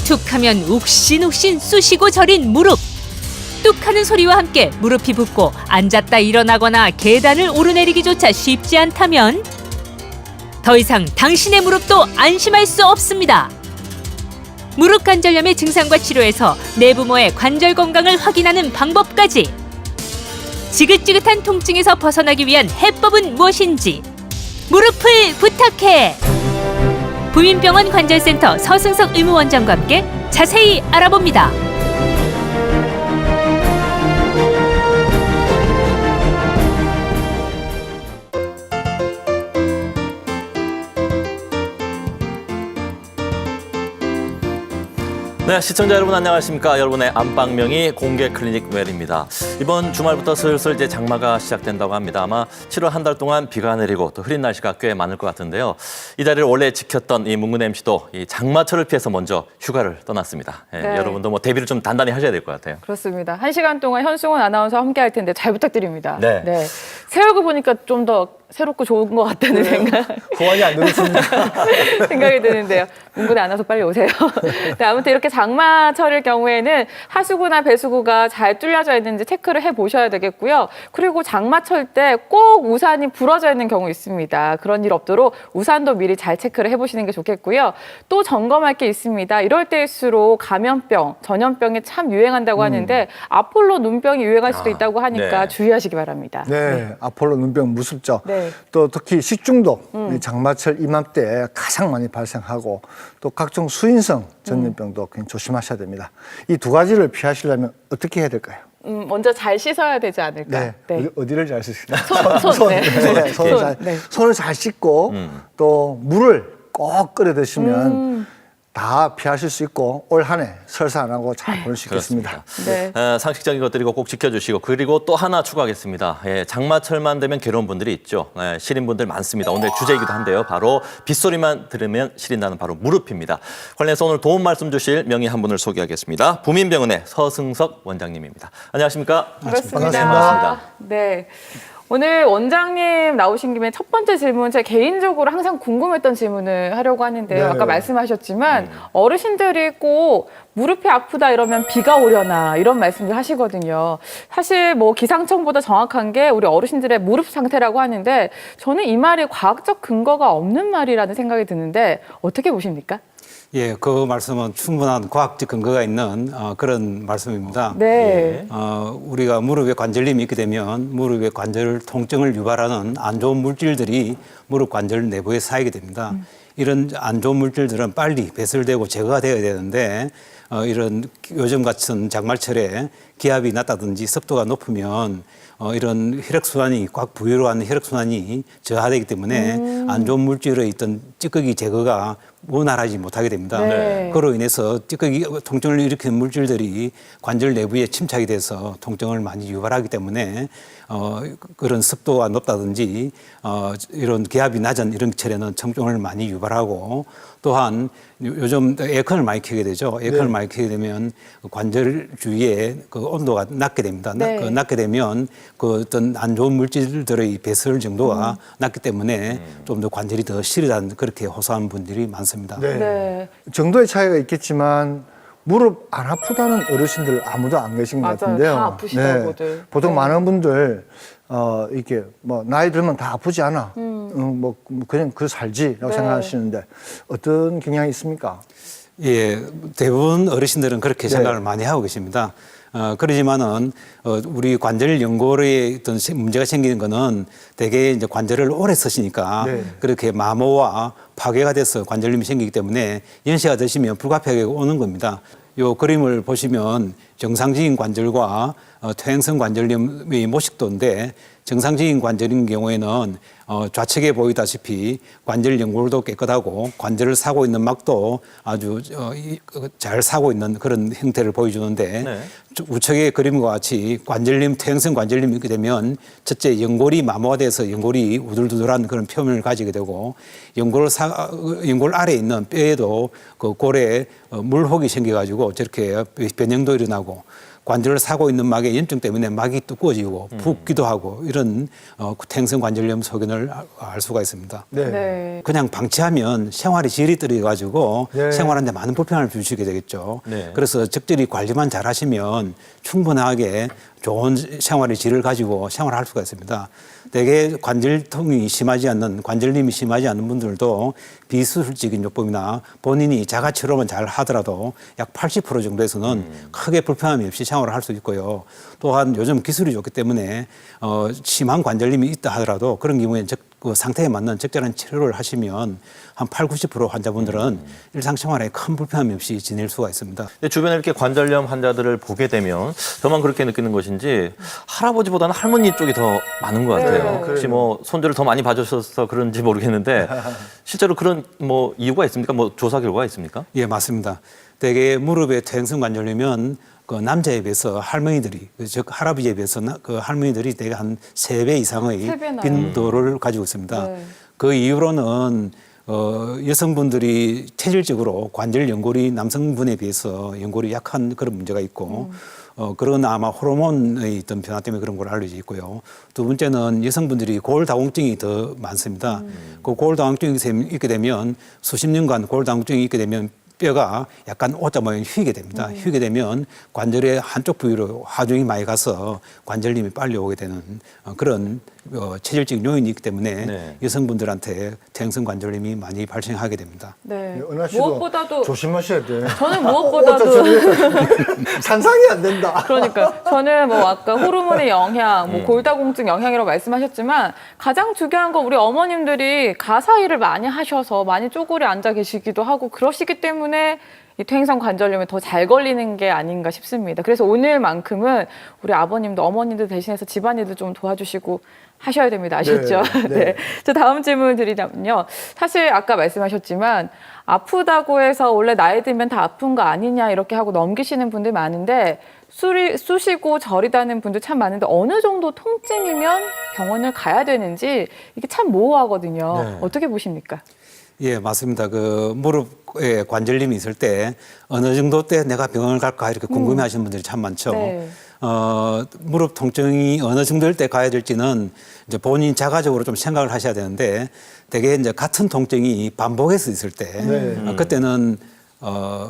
툭하면 욱신욱신 쑤시고 저린 무릎. 뚝하는 소리와 함께 무릎이 붓고 앉았다 일어나거나 계단을 오르내리기조차 쉽지 않다면 더 이상 당신의 무릎도 안심할 수 없습니다. 무릎 관절염의 증상과 치료에서 내부모의 관절 건강을 확인하는 방법까지. 지긋지긋한 통증에서 벗어나기 위한 해법은 무엇인지 무릎을 부탁해. 부민병원 관절센터 서승석 의무원장과 함께 자세히 알아봅니다. 네, 시청자 여러분 안녕하십니까? 여러분의 안방명의 공개 클리닉 웰입니다. 이번 주말부터 슬슬 이제 장마가 시작된다고 합니다. 아마 7월 한 달 동안 비가 내리고 또 흐린 날씨가 꽤 많을 것 같은데요. 이 자리를 원래 지켰던 이 문근 MC도 이 장마철을 피해서 먼저 휴가를 떠났습니다. 예, 네. 여러분도 뭐 대비를 좀 단단히 하셔야 될 것 같아요. 그렇습니다. 1시간 동안 현승원 아나운서와 함께 할 텐데 잘 부탁드립니다. 네. 새 얼굴 보니까 좀 더 새롭고 좋은 것 같다는 고안이 안 되겠습니다. 생각이 드는데요. 문근에 안 와서 빨리 오세요. 네, 아무튼 이렇게 장마철일 경우에는 하수구나 배수구가 잘 뚫려져 있는지 체크를 해보셔야 되겠고요. 그리고 장마철 때 꼭 우산이 부러져 있는 경우 있습니다. 그런 일 없도록 우산도 미리 잘 체크를 해보시는 게 좋겠고요. 또 점검할 게 있습니다. 이럴 때일수록 감염병, 전염병이 참 유행한다고 하는데 아폴로 눈병이 유행할 수도 있다고 하니까 네. 주의하시기 바랍니다. 네, 아폴로 눈병 무섭죠. 네. 또 특히 식중독, 이 장마철 이맘때 가장 많이 발생하고 또 각종 수인성 전염병도 굉장히 조심하셔야 됩니다. 이 두 가지를 피하시려면 어떻게 해야 될까요? 먼저 잘 씻어야 되지 않을까. 네. 어디를 잘 쓰시나요? 손. 네. 손을 잘 씻고 또 물을 꼭 끓여 드시면 다 피하실 수 있고 올 한 해 설사 안 하고 잘 보낼 수 있겠습니다. 네. 상식적인 것들이고 꼭 지켜주시고 그리고 또 하나 추가하겠습니다. 예, 장마철만 되면 괴로운 분들이 있죠. 예, 시린 분들 많습니다. 오늘 주제이기도 한데요. 바로 빗소리만 들으면 시린다는 바로 무릎입니다. 관련해서 오늘 도움 말씀 주실 명의 한 분을 소개하겠습니다. 부민병원의 서승석 원장님입니다. 안녕하십니까? 반갑습니다. 네. 오늘 원장님 나오신 김에 첫 번째 질문, 제가 개인적으로 항상 궁금했던 질문을 하려고 하는데요. 네. 아까 말씀하셨지만 어르신들이 꼭 무릎이 아프다 이러면 비가 오려나 이런 말씀을 하시거든요. 사실 뭐 기상청보다 정확한 게 우리 어르신들의 무릎 상태라고 하는데 저는 이 말이 과학적 근거가 없는 말이라는 생각이 드는데 어떻게 보십니까? 예, 그 말씀은 충분한 과학적 근거가 있는 그런 말씀입니다. 네. 우리가 무릎에 관절염이 있게 되면 무릎의 관절 통증을 유발하는 안 좋은 물질들이 무릎 관절 내부에 쌓이게 됩니다. 이런 안 좋은 물질들은 빨리 배설되고 제거가 되어야 되는데 이런 요즘 같은 장마철에 기압이 낮다든지 습도가 높으면 이런 혈액순환이 꽉 부유로한 혈액순환이 저하되기 때문에 안 좋은 물질의 있던 찌꺼기 제거가 원활하지 못하게 됩니다. 네. 그로 인해서 찌꺼기 통증을 일으키는 물질들이 관절 내부에 침착이 돼서 통증을 많이 유발하기 때문에 그런 습도가 높다든지 이런 기압이 낮은 이런 철에는 통증을 많이 유발하고 또한 요즘 에어컨을 많이 켜게 되죠. 에어컨을 많이 켜게 되면 관절 주위에 그 온도가 낮게 됩니다. 네. 낮게 되면 그 어떤 안 좋은 물질들의 배설 정도가 낮기 때문에 좀 더 관절이 더 시리다는 그렇게 호소하는 분들이 많습니다. 네. 네. 정도의 차이가 있겠지만 무릎 안 아프다는 어르신들 아무도 안 계신 것 맞아요. 같은데요. 다 아프시더라고들. 보통 네. 많은 분들 이렇게 뭐 나이 들면 다 아프지 않아. 뭐 그냥 그 살지라고 네. 생각하시는데 어떤 경향이 있습니까? 예, 대부분 어르신들은 그렇게 생각을 많이 하고 계십니다. 그러지만은 우리 관절 연골에 어떤 문제가 생기는 거는 대개 이제 관절을 오래 쓰시니까 네. 그렇게 마모와 파괴가 돼서 관절염이 생기기 때문에 연세가 드시면 불가피하게 오는 겁니다. 요 그림을 보시면 정상적인 관절과 퇴행성 관절염의 모식도인데 정상적인 관절인 경우에는 좌측에 보이다시피 관절 연골도 깨끗하고 관절을 사고 있는 막도 아주 잘 사고 있는 그런 형태를 보여주는데 네. 우측의 그림과 같이 관절염, 퇴행성 관절염이 있게 되면 첫째 연골이 마모가 돼서 연골이 우둘두둘한 그런 표면을 가지게 되고 연골 아래에 있는 뼈에도 그 골에 물혹이 생겨가지고 저렇게 변형도 일어나고 관절을 사고 있는 막의 염증 때문에 막이 두꺼워지고 붓기도 하고 이런 퇴행성 관절염 소견을 알 수가 있습니다. 네. 네. 그냥 방치하면 생활의 질이 떨어져가지고 네. 생활하는데 많은 불편함을 주시게 되겠죠. 네. 그래서 적절히 관리만 잘 하시면 충분하게 좋은 생활의 질을 가지고 생활할 수가 있습니다. 대개 관절통이 심하지 않는, 관절림이 심하지 않는 분들도 비수술적인 요법이나 본인이 자가치료만 잘 하더라도 약 80% 정도에서는 크게 불편함이 없이 생활을 할 수 있고요. 또한 요즘 기술이 좋기 때문에 심한 관절림이 있다 하더라도 그런 경우에 그 상태에 맞는 적절한 치료를 하시면 한 80~90% 환자분들은 일상생활에 큰 불편함이 없이 지낼 수가 있습니다. 근데 주변에 이렇게 관절염 환자들을 보게 되면 저만 그렇게 느끼는 것인지 할아버지보다는 할머니 쪽이 더 많은 것 같아요. 네. 혹시 뭐 손주를 더 많이 봐주셔서 그런지 모르겠는데 실제로 그런 뭐 이유가 있습니까? 뭐 조사 결과가 있습니까? 예, 맞습니다. 대개 무릎의 퇴행성 관절염은 그 남자에 비해서 할머니들이, 즉 할아버지에 비해서 그 할머니들이 대개 한 3배 이상의 3배나요? 빈도를 가지고 있습니다. 네. 그 이유로는 여성분들이 체질적으로 관절 연골이 남성분에 비해서 연골이 약한 그런 문제가 있고 그런 아마 호르몬의 어떤 변화 때문에 그런 걸 알려져 있고요. 두 번째는 여성분들이 골다공증이 더 많습니다. 그 골다공증이 있게 되면 수십 년간 골다공증이 있게 되면 뼈가 약간 오자 모양이 휘게 됩니다. 휘게 되면 관절의 한쪽 부위로 하중이 많이 가서 관절림이 빨리 오게 되는 그런 체질적인 요인이 있기 때문에 네. 여성분들한테 퇴행성 관절림이 많이 발생하게 됩니다. 네. 은하 씨도 무엇보다도 조심하셔야 돼. 저는 무엇보다도 상상이 안 된다. 그러니까 저는 뭐 아까 호르몬의 영향, 뭐 골다공증 영향이라고 말씀하셨지만 가장 중요한 건 우리 어머님들이 가사 일을 많이 하셔서 많이 쪼그려 앉아 계시기도 하고 그러시기 때문에 이 퇴행성 관절염에 더 잘 걸리는 게 아닌가 싶습니다. 그래서 오늘만큼은 우리 아버님도 어머님들 대신해서 집안일도 좀 도와주시고 하셔야 됩니다. 아셨죠? 네, 네. 네. 저 다음 질문 드리자면요. 사실 아까 말씀하셨지만 아프다고 해서 원래 나이 들면 다 아픈 거 아니냐 이렇게 하고 넘기시는 분들 많은데 쑤시고 저리다는 분들 참 많은데 어느 정도 통증이면 병원을 가야 되는지 이게 참 모호하거든요. 네. 어떻게 보십니까? 예, 맞습니다. 그 무릎에 관절림이 있을 때 어느 정도 때 내가 병원을 갈까 이렇게 궁금해 하시는 분들이 참 많죠. 네. 무릎 통증이 어느 정도일 때 가야 될지는 이제 본인 자가적으로 좀 생각을 하셔야 되는데 대개 이제 같은 통증이 반복해서 있을 때 네. 그때는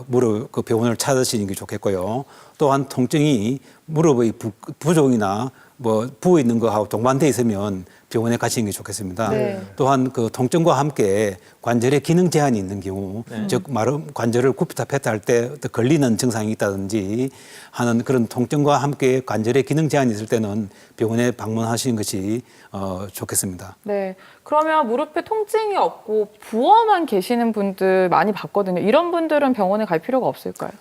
무릎 그 병원을 찾으시는 게 좋겠고요. 또한 통증이 무릎의 부종이나 뭐 부어 있는 거하고 동반돼 있으면 병원에 가시는 게 좋겠습니다. 네. 또한 그 통증과 함께 관절에 기능 제한이 있는 경우, 즉 관절을 굽히다 폈다 할 때 걸리는 증상이 있다든지 하는 그런 통증과 함께 관절에 기능 제한이 있을 때는 병원에 방문하시는 것이 좋겠습니다. 네. 그러면 무릎에 통증이 없고 부어만 계시는 분들 많이 봤거든요. 이런 분들은 병원에 갈 필요가 없을까요?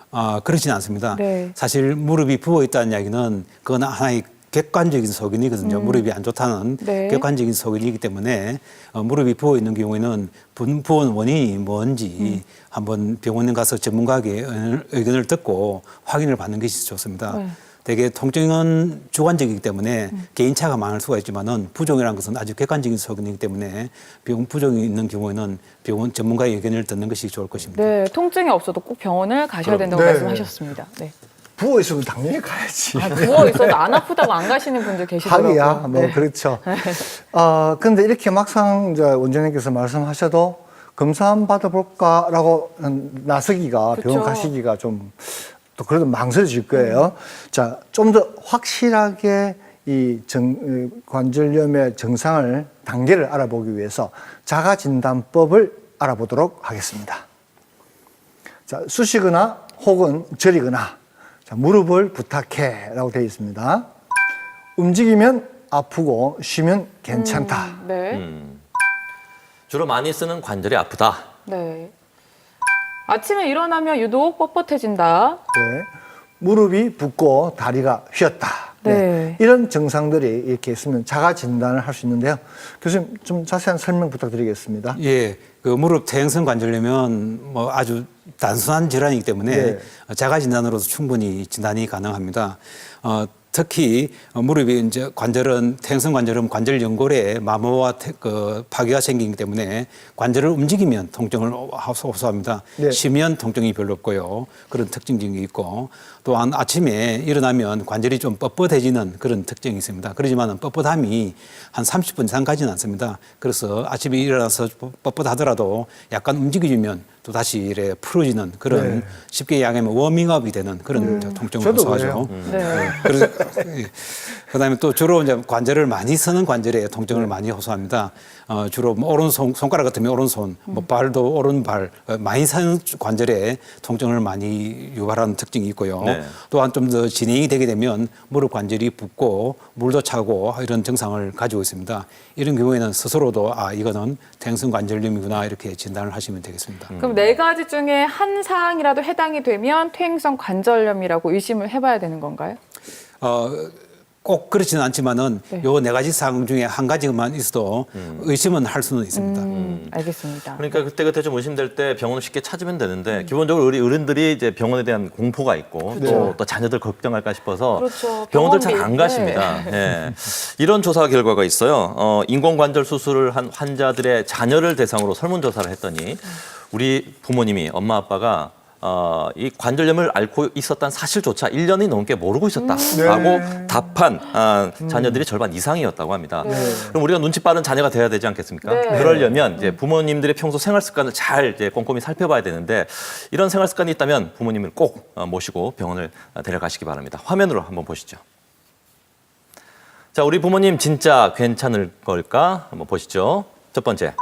그렇지는 않습니다. 네. 사실 무릎이 부어 있다는 이야기는 그건 하나의 객관적인 소견이거든요. 무릎이 안 좋다는 네. 객관적인 소견이기 때문에 무릎이 부어 있는 경우에는 부은 원인이 뭔지 한번 병원에 가서 전문가에게 의견을 듣고 확인을 받는 것이 좋습니다. 네. 대개 통증은 주관적이기 때문에 개인차가 많을 수가 있지만은 부종이라는 것은 아주 객관적인 소견이기 때문에 병 부종이 있는 경우에는 병원 전문가의 의견을 듣는 것이 좋을 것입니다. 네. 통증이 없어도 꼭 병원을 가셔야 된다고 네. 말씀하셨습니다. 네. 부어 있으면 당연히 가야지. 누워 있어도 안 아프다고 안 가시는 분들 계시더라고요. 하기야, 뭐 네. 그렇죠. 근데 이렇게 막상 이제 원장님께서 말씀하셔도 검사 한번 받아볼까라고 나서기가 그쵸. 병원 가시기가 좀 또 그래도 망설여질 거예요. 자, 좀 더 확실하게 이 관절염의 증상을 단계를 알아보기 위해서 자가진단법을 알아보도록 하겠습니다. 자, 쑤시거나 혹은 저리거나 자, 무릎을 부탁해라고 되어 있습니다. 움직이면 아프고 쉬면 괜찮다. 네. 주로 많이 쓰는 관절이 아프다. 네. 아침에 일어나면 유독 뻣뻣해진다. 네. 무릎이 붓고 다리가 휘었다. 네. 이런 증상들이 이렇게 있으면 자가 진단을 할 수 있는데요. 교수님 좀 자세한 설명 부탁드리겠습니다. 예, 그 무릎 퇴행성 관절염은 뭐 아주 단순한 질환이기 때문에 네. 자가 진단으로도 충분히 진단이 가능합니다. 특히 무릎이 이제 관절은 퇴행성 관절은 관절 연골에 마모와 파괴가 생기기 때문에 관절을 움직이면 통증을 호소합니다. 네. 쉬면 통증이 별로 없고요. 그런 특징이 있고 또한 아침에 일어나면 관절이 좀 뻣뻣해지는 그런 특징이 있습니다. 그렇지만 뻣뻣함이 한 30분 이상 가지는 않습니다. 그래서 아침에 일어나서 뻣뻣하더라도 약간 움직여주면 또 다시 이래 풀어지는 그런 네. 쉽게 이야기하면 워밍업이 되는 그런 통증을 저도 호소하죠. 네. 그래서 그다음에 또 주로 이제 관절을 많이 쓰는 관절에 통증을 많이 호소합니다. 주로 뭐 오른손 손가락 같으면 오른손, 뭐 발도 오른발 많이 쓰는 관절에 통증을 많이 유발하는 특징이 있고요. 네. 또한 좀 더 진행이 되게 되면 무릎 관절이 붓고 물도 차고 이런 증상을 가지고 있습니다. 이런 경우에는 스스로도 이거는 퇴행성 관절염이구나 이렇게 진단을 하시면 되겠습니다. 그럼 네 가지 중에 한 사항이라도 해당이 되면 퇴행성 관절염이라고 의심을 해봐야 되는 건가요? 꼭 그렇지는 않지만은 네. 요 네 가지 사항 중에 한 가지만 있어도 의심은 할 수는 있습니다. 알겠습니다. 그러니까 그때 좀 의심될 때 병원을 쉽게 찾으면 되는데 기본적으로 우리 어른들이 이제 병원에 대한 공포가 있고 또 자녀들 걱정할까 싶어서 그렇죠. 병원들 잘 병원비. 안 가십니다. 예. 이런 조사 결과가 있어요. 인공관절 수술을 한 환자들의 자녀를 대상으로 설문조사를 했더니 우리 부모님이 엄마 아빠가 이 관절염을 앓고 있었다는 사실조차 1년이 넘게 모르고 있었다라고 답한 자녀들이 절반 이상이었다고 합니다. 그럼 우리가 눈치 빠른 자녀가 돼야 되지 않겠습니까? 네. 그러려면 이제 부모님들의 평소 생활 습관을 잘 이제 꼼꼼히 살펴봐야 되는데 이런 생활 습관이 있다면 부모님을 꼭 모시고 병원을 데려가시기 바랍니다. 화면으로 한번 보시죠. 자, 우리 부모님 진짜 괜찮을 걸까? 한번 보시죠. 첫 번째,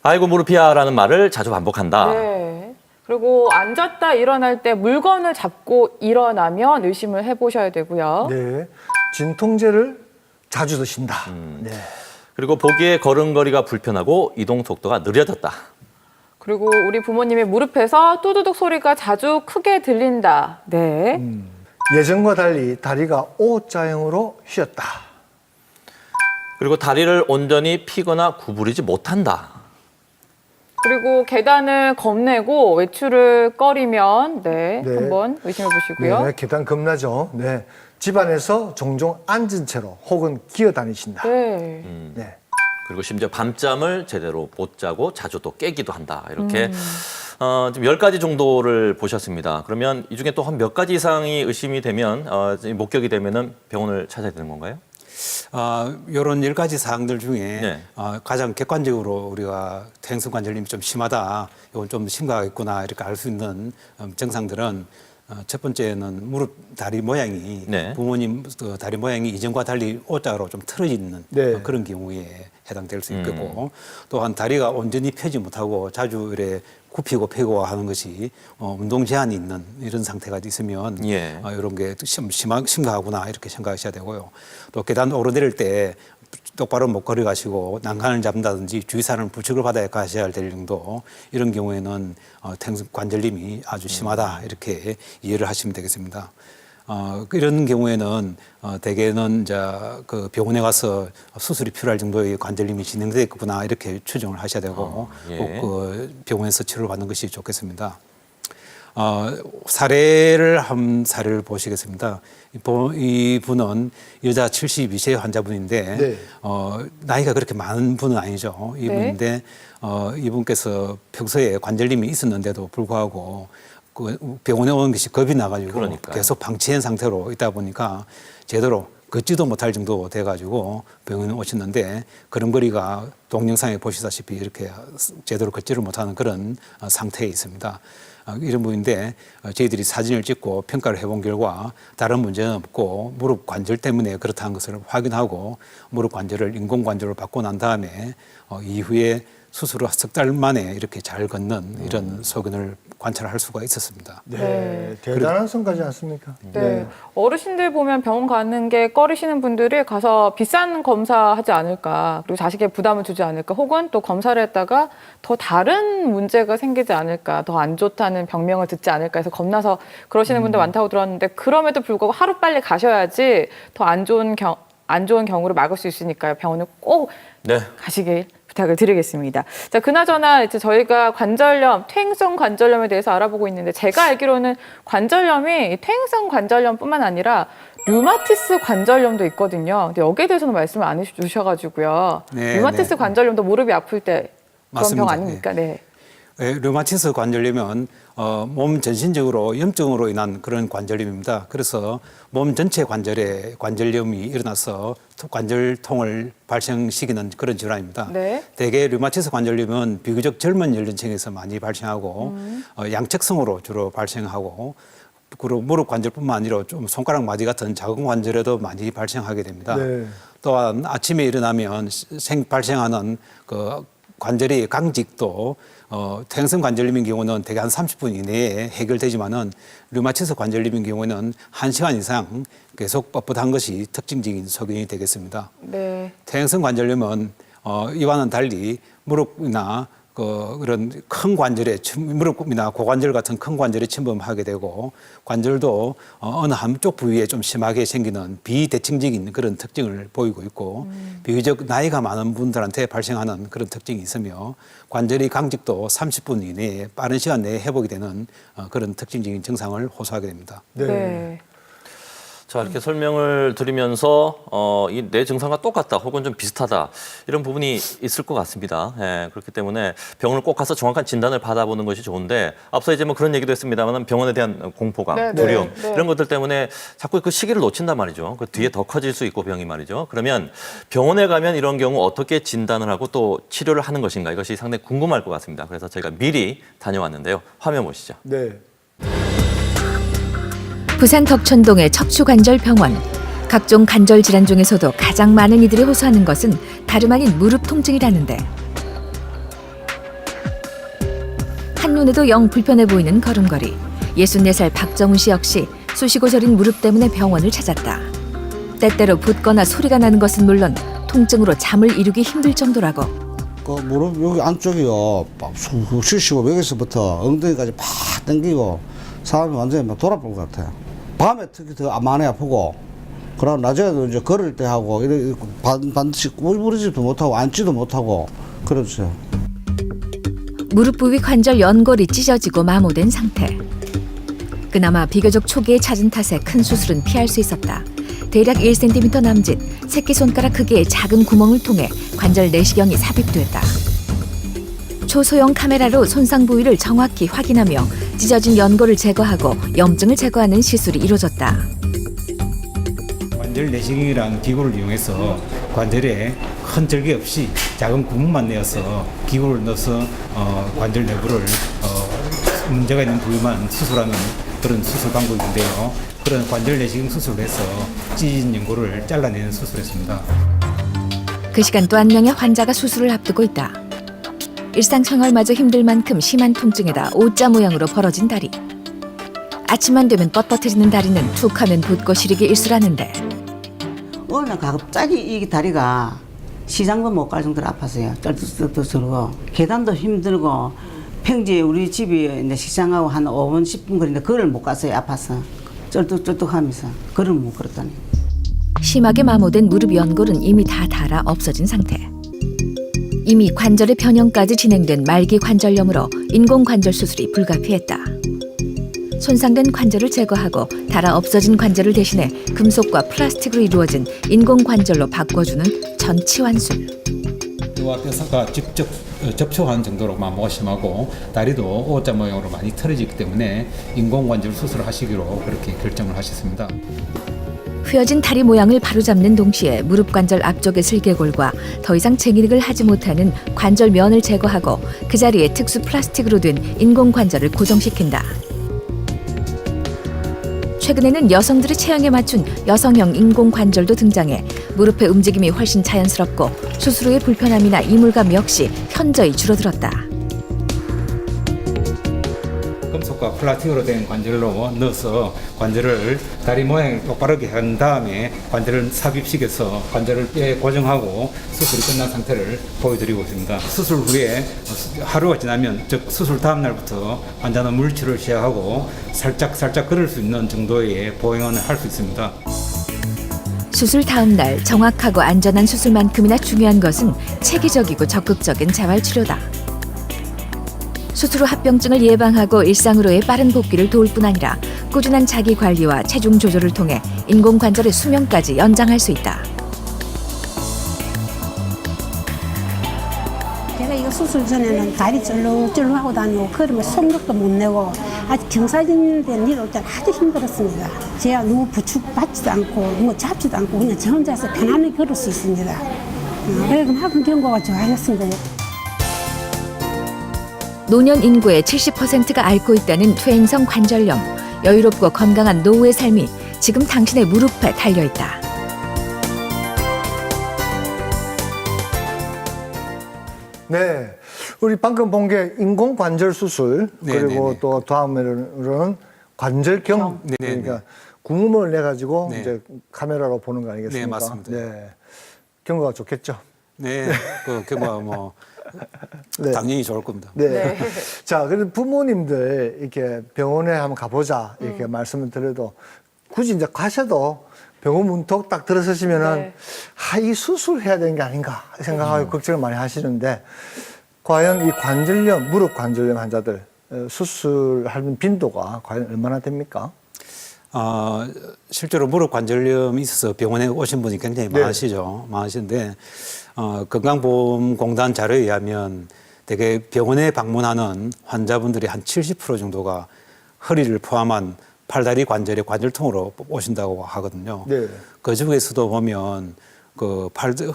아이고 무릎이야라는 말을 자주 반복한다. 네. 그리고 앉았다 일어날 때 물건을 잡고 일어나면 의심을 해보셔야 되고요. 네. 진통제를 자주 드신다. 네. 그리고 보기에 걸음걸이가 불편하고 이동 속도가 느려졌다. 그리고 우리 부모님의 무릎에서 또두둑 소리가 자주 크게 들린다. 네. 예전과 달리 다리가 O자형으로 휘었다. 그리고 다리를 온전히 피거나 구부리지 못한다. 그리고 계단을 겁내고 외출을 꺼리면 네. 한번 의심해 보시고요. 네, 계단 겁나죠. 네. 집안에서 종종 앉은 채로 혹은 기어 다니신다. 네. 네. 그리고 심지어 밤잠을 제대로 못 자고 자주 또 깨기도 한다. 이렇게 지금 10가지 정도를 보셨습니다. 그러면 이 중에 또 한 몇 가지 이상이 의심이 되면 목격이 되면은 병원을 찾아야 되는 건가요? 이런 10가지 사항들 중에 네. 가장 객관적으로 우리가 퇴행성 관절염이 좀 심하다, 이건 좀 심각하겠구나 이렇게 알 수 있는 증상들은 첫 번째는 무릎 다리 모양이 네. 부모님 다리 모양이 이전과 달리 O자로 좀 틀어지는 네. 그런 경우에 해당될 수 있겠고 또한 다리가 온전히 펴지 못하고 자주 이래 굽히고 펴고 하는 것이 운동 제한이 있는 이런 상태가 있으면 예. 이런 게 심각하구나 이렇게 생각하셔야 되고요. 또 계단 오르내릴 때 똑바로 못 걸어가시고 난간을 잡는다든지 주의사항을 부축을 받아야 가셔야 될 정도 이런 경우에는 퇴행성 관절염이 아주 심하다 이렇게 이해를 하시면 되겠습니다. 이런 경우에는 대개는 이제 그 병원에 가서 수술이 필요할 정도의 관절염이 진행되겠구나 이렇게 추정을 하셔야 되고 예. 꼭 그 병원에서 치료를 받는 것이 좋겠습니다. 사례를 보시겠습니다. 이 분은 여자 72세 환자분인데 네. 나이가 그렇게 많은 분은 아니죠. 이분인데 이분께서 평소에 관절염이 있었는데도 불구하고 그 병원에 오는 것이 겁이 나가지고 그러니까요. 계속 방치한 상태로 있다 보니까 제대로 걷지도 못할 정도 돼가지고 병원에 오셨는데 걸음걸이가 동영상에 보시다시피 이렇게 제대로 걷지를 못하는 그런 상태에 있습니다. 이런 분인데 저희들이 사진을 찍고 평가를 해본 결과 다른 문제는 없고 무릎 관절 때문에 그렇다는 것을 확인하고 무릎 관절을 인공관절로 바꿔 난 다음에 이후에 수술 후 석 달 만에 이렇게 잘 걷는 이런 소견을 관찰할 수가 있었습니다. 네. 대단한 성과지 않습니까? 네. 어르신들 보면 병원 가는 게 꺼리시는 분들이 가서 비싼 검사하지 않을까, 그리고 자식에게 부담을 주지 않을까, 혹은 또 검사를 했다가 더 다른 문제가 생기지 않을까, 더 안 좋다는 병명을 듣지 않을까 해서 겁나서 그러시는 분들 많다고 들었는데 그럼에도 불구하고 하루빨리 가셔야지 더 안 좋은 경우를 막을 수 있으니까요. 병원을 꼭 네. 가시길 부탁을 드리겠습니다. 자, 그나저나 이제 저희가 관절염, 퇴행성 관절염에 대해서 알아보고 있는데 제가 알기로는 관절염이 퇴행성 관절염뿐만 아니라 류마티스 관절염도 있거든요. 근데 여기에 대해서는 말씀을 안 해주셔가지고요. 네, 류마티스 네. 관절염도 무릎이 아플 때 그런 맞습니다. 병 아닙니까? 네. 류마티스 관절염은 몸 전신적으로 염증으로 인한 그런 관절염입니다. 그래서 몸 전체 관절에 관절염이 일어나서 관절통을 발생시키는 그런 질환입니다. 네. 대개 류마티스 관절염은 비교적 젊은 연령층에서 많이 발생하고 양측성으로 주로 발생하고 그리고 무릎 관절뿐만 아니라 좀 손가락 마디 같은 작은 관절에도 많이 발생하게 됩니다. 네. 또한 아침에 일어나면 발생하는 그 관절의 강직도 퇴행성 관절염인 경우는 대개 한 30분 이내에 해결되지만은 류마티스 관절염인 경우에는 1시간 이상 계속 뻣뻣한 것이 특징적인 소견이 되겠습니다. 네. 퇴행성 관절염은 이와는 달리 무릎이나 그런 큰 관절에 무릎이나 고관절 같은 큰 관절에 침범하게 되고 관절도 어느 한쪽 부위에 좀 심하게 생기는 비대칭적인 그런 특징을 보이고 있고 비교적 나이가 많은 분들한테 발생하는 그런 특징이 있으며 관절의 강직도 30분 이내에 빠른 시간 내에 회복이 되는 그런 특징적인 증상을 호소하게 됩니다. 네. 자, 이렇게 설명을 드리면서 이 내 증상과 똑같다 혹은 좀 비슷하다 이런 부분이 있을 것 같습니다. 예, 그렇기 때문에 병원을 꼭 가서 정확한 진단을 받아보는 것이 좋은데 앞서 이제 뭐 그런 얘기도 했습니다만 병원에 대한 공포감, 네, 두려움 네, 네. 이런 것들 때문에 자꾸 그 시기를 놓친단 말이죠. 그 뒤에 더 커질 수 있고 병이 말이죠. 그러면 병원에 가면 이런 경우 어떻게 진단을 하고 또 치료를 하는 것인가 이것이 상당히 궁금할 것 같습니다. 그래서 저희가 미리 다녀왔는데요. 화면 보시죠. 네. 부산 덕천동의 척추관절병원. 각종 관절 질환 중에서도 가장 많은 이들이 호소하는 것은 다름 아닌 무릎 통증이라는데 한눈에도 영 불편해 보이는 걸음걸이. 64살 박정훈 씨 역시 쑤시고 저린 무릎 때문에 병원을 찾았다. 때때로 붓거나 소리가 나는 것은 물론 통증으로 잠을 이루기 힘들 정도라고. 그 무릎 여기 안쪽이요, 막 훅 쉬고 여기서부터 엉덩이까지 팍 당기고 사람이 완전히 막 돌아볼 것 같아요. 밤에 특히 더 많이 아프고, 그러고 낮에도 이제 걸을 때 하고 이렇게 반드시 꿀부리지도 못하고 앉지도 못하고 그러죠. 무릎 부위 관절 연골이 찢어지고 마모된 상태. 그나마 비교적 초기에 찾은 탓에 큰 수술은 피할 수 있었다. 대략 1cm 남짓, 새끼손가락 크기의 작은 구멍을 통해 관절 내시경이 삽입됐다. 초소형 카메라로 손상 부위를 정확히 확인하며 찢어진 연골을 제거하고 염증을 제거하는 시술이 이루어졌다. 관절 내시경이라는 기구를 이용해서 관절에 큰 절개 없이 작은 구멍만 내어서 기구를 넣어서 관절 내부를 문제가 있는 부위만 수술하는 그런 수술 방법인데요. 그런 관절 내시경 수술을 해서 찢어진 연골을 잘라내는 수술했습니다. 그 시간 또 한 명의 환자가 수술을 앞두고 있다. 일상생활마저 힘들 만큼 심한 통증에다 O자 모양으로 벌어진 다리. 아침만 되면 뻣뻣해지는 다리는 툭 하면 붓고 시리기 일쑤라는데 어느 날 갑자기 이 다리가 시장도 못 갈 정도로 아팠어요. 쩔뚝쩔뚝 계단도 힘들고 평지에 우리 집이 이제 시장하고 한 5분 10분 거리인데 그걸 못 갔어요. 아파서 쩔뚝쩔뚝하면서 걸을 못 걸었다니. 심하게 마모된 무릎 연골은 이미 다 닳아 없어진 상태. 이미 관절의 변형까지 진행된 말기 관절염으로 인공관절 수술이 불가피했다. 손상된 관절을 제거하고 닳아 없어진 관절을 대신해 금속과 플라스틱으로 이루어진 인공관절로 바꿔주는 전치환술. 뼈와 뼈가 직접 접촉하는 정도로 마모가 심하고 다리도 O자 모양으로 많이 틀어지기 때문에 인공관절 수술을 하시기로 그렇게 결정을 하셨습니다. 휘어진 다리 모양을 바로잡는 동시에 무릎 관절 앞쪽의 슬개골과 더 이상 쟁이릭을 하지 못하는 관절면을 제거하고 그 자리에 특수 플라스틱으로 된 인공관절을 고정시킨다. 최근에는 여성들의 체형에 맞춘 여성형 인공관절도 등장해 무릎의 움직임이 훨씬 자연스럽고 수술 후의 불편함이나 이물감 역시 현저히 줄어들었다. 금속과 플라스틱으로 된 관절로 넣어서 관절을 다리 모양을 똑바르게 한 다음에 관절을 삽입시켜서 관절을 뼈에 고정하고 수술이 끝난 상태를 보여드리고 있습니다. 수술 후에 하루가 지나면 즉 수술 다음 날부터 환자는 물치료를 시작하고 살짝 걸을 수 있는 정도의 보행을 할 수 있습니다. 수술 다음 날 정확하고 안전한 수술만큼이나 중요한 것은 체계적이고 적극적인 재활치료다. 수술 후 합병증을 예방하고 일상으로의 빠른 복귀를 도울 뿐 아니라 꾸준한 자기 관리와 체중 조절을 통해 인공관절의 수명까지 연장할 수 있다. 제가 이거 수술 전에는 다리 쩔렁쩔렁하고 다니고 걸으면 속력도 못 내고 아주 경사진된 일 올 때는 아주 힘들었습니다. 제가 누구 부축받지도 않고 뭐 잡지도 않고 그냥 저 혼자서 편안하게 걸을 수 있습니다. 그만큼 경과가 좋아졌습니다. 노년 인구의 70%가 앓고 있다는 퇴행성 관절염. 여유롭고 건강한 노후의 삶이 지금 당신의 무릎에 달려있다. 네, 우리 방금 본 게 인공관절 수술 네, 그리고 네, 네. 또 다음에는 관절경 네, 네, 그러니까 구멍을 내 가지고 네. 이제 카메라로 보는 거 아니겠습니까? 네, 맞습니다. 네, 경과가 좋겠죠. 네, 그 경과 뭐 네. 당연히 좋을 겁니다. 네. 자, 그래서 부모님들 이렇게 병원에 한번 가보자 이렇게 말씀을 드려도 굳이 이제 가셔도 병원 문턱 딱 들어서시면은 네. 이 수술해야 되는 게 아닌가 생각하고 걱정을 많이 하시는데 과연 이 관절염, 무릎 관절염 환자들 수술하는 빈도가 과연 얼마나 됩니까? 실제로 무릎 관절염이 있어서 병원에 오신 분이 굉장히 네. 많으신데 건강보험공단 자료에 의하면 대개 병원에 방문하는 환자분들이 한 70% 정도가 허리를 포함한 팔다리 관절의 관절통으로 오신다고 하거든요. 네. 그 중에서도 보면 그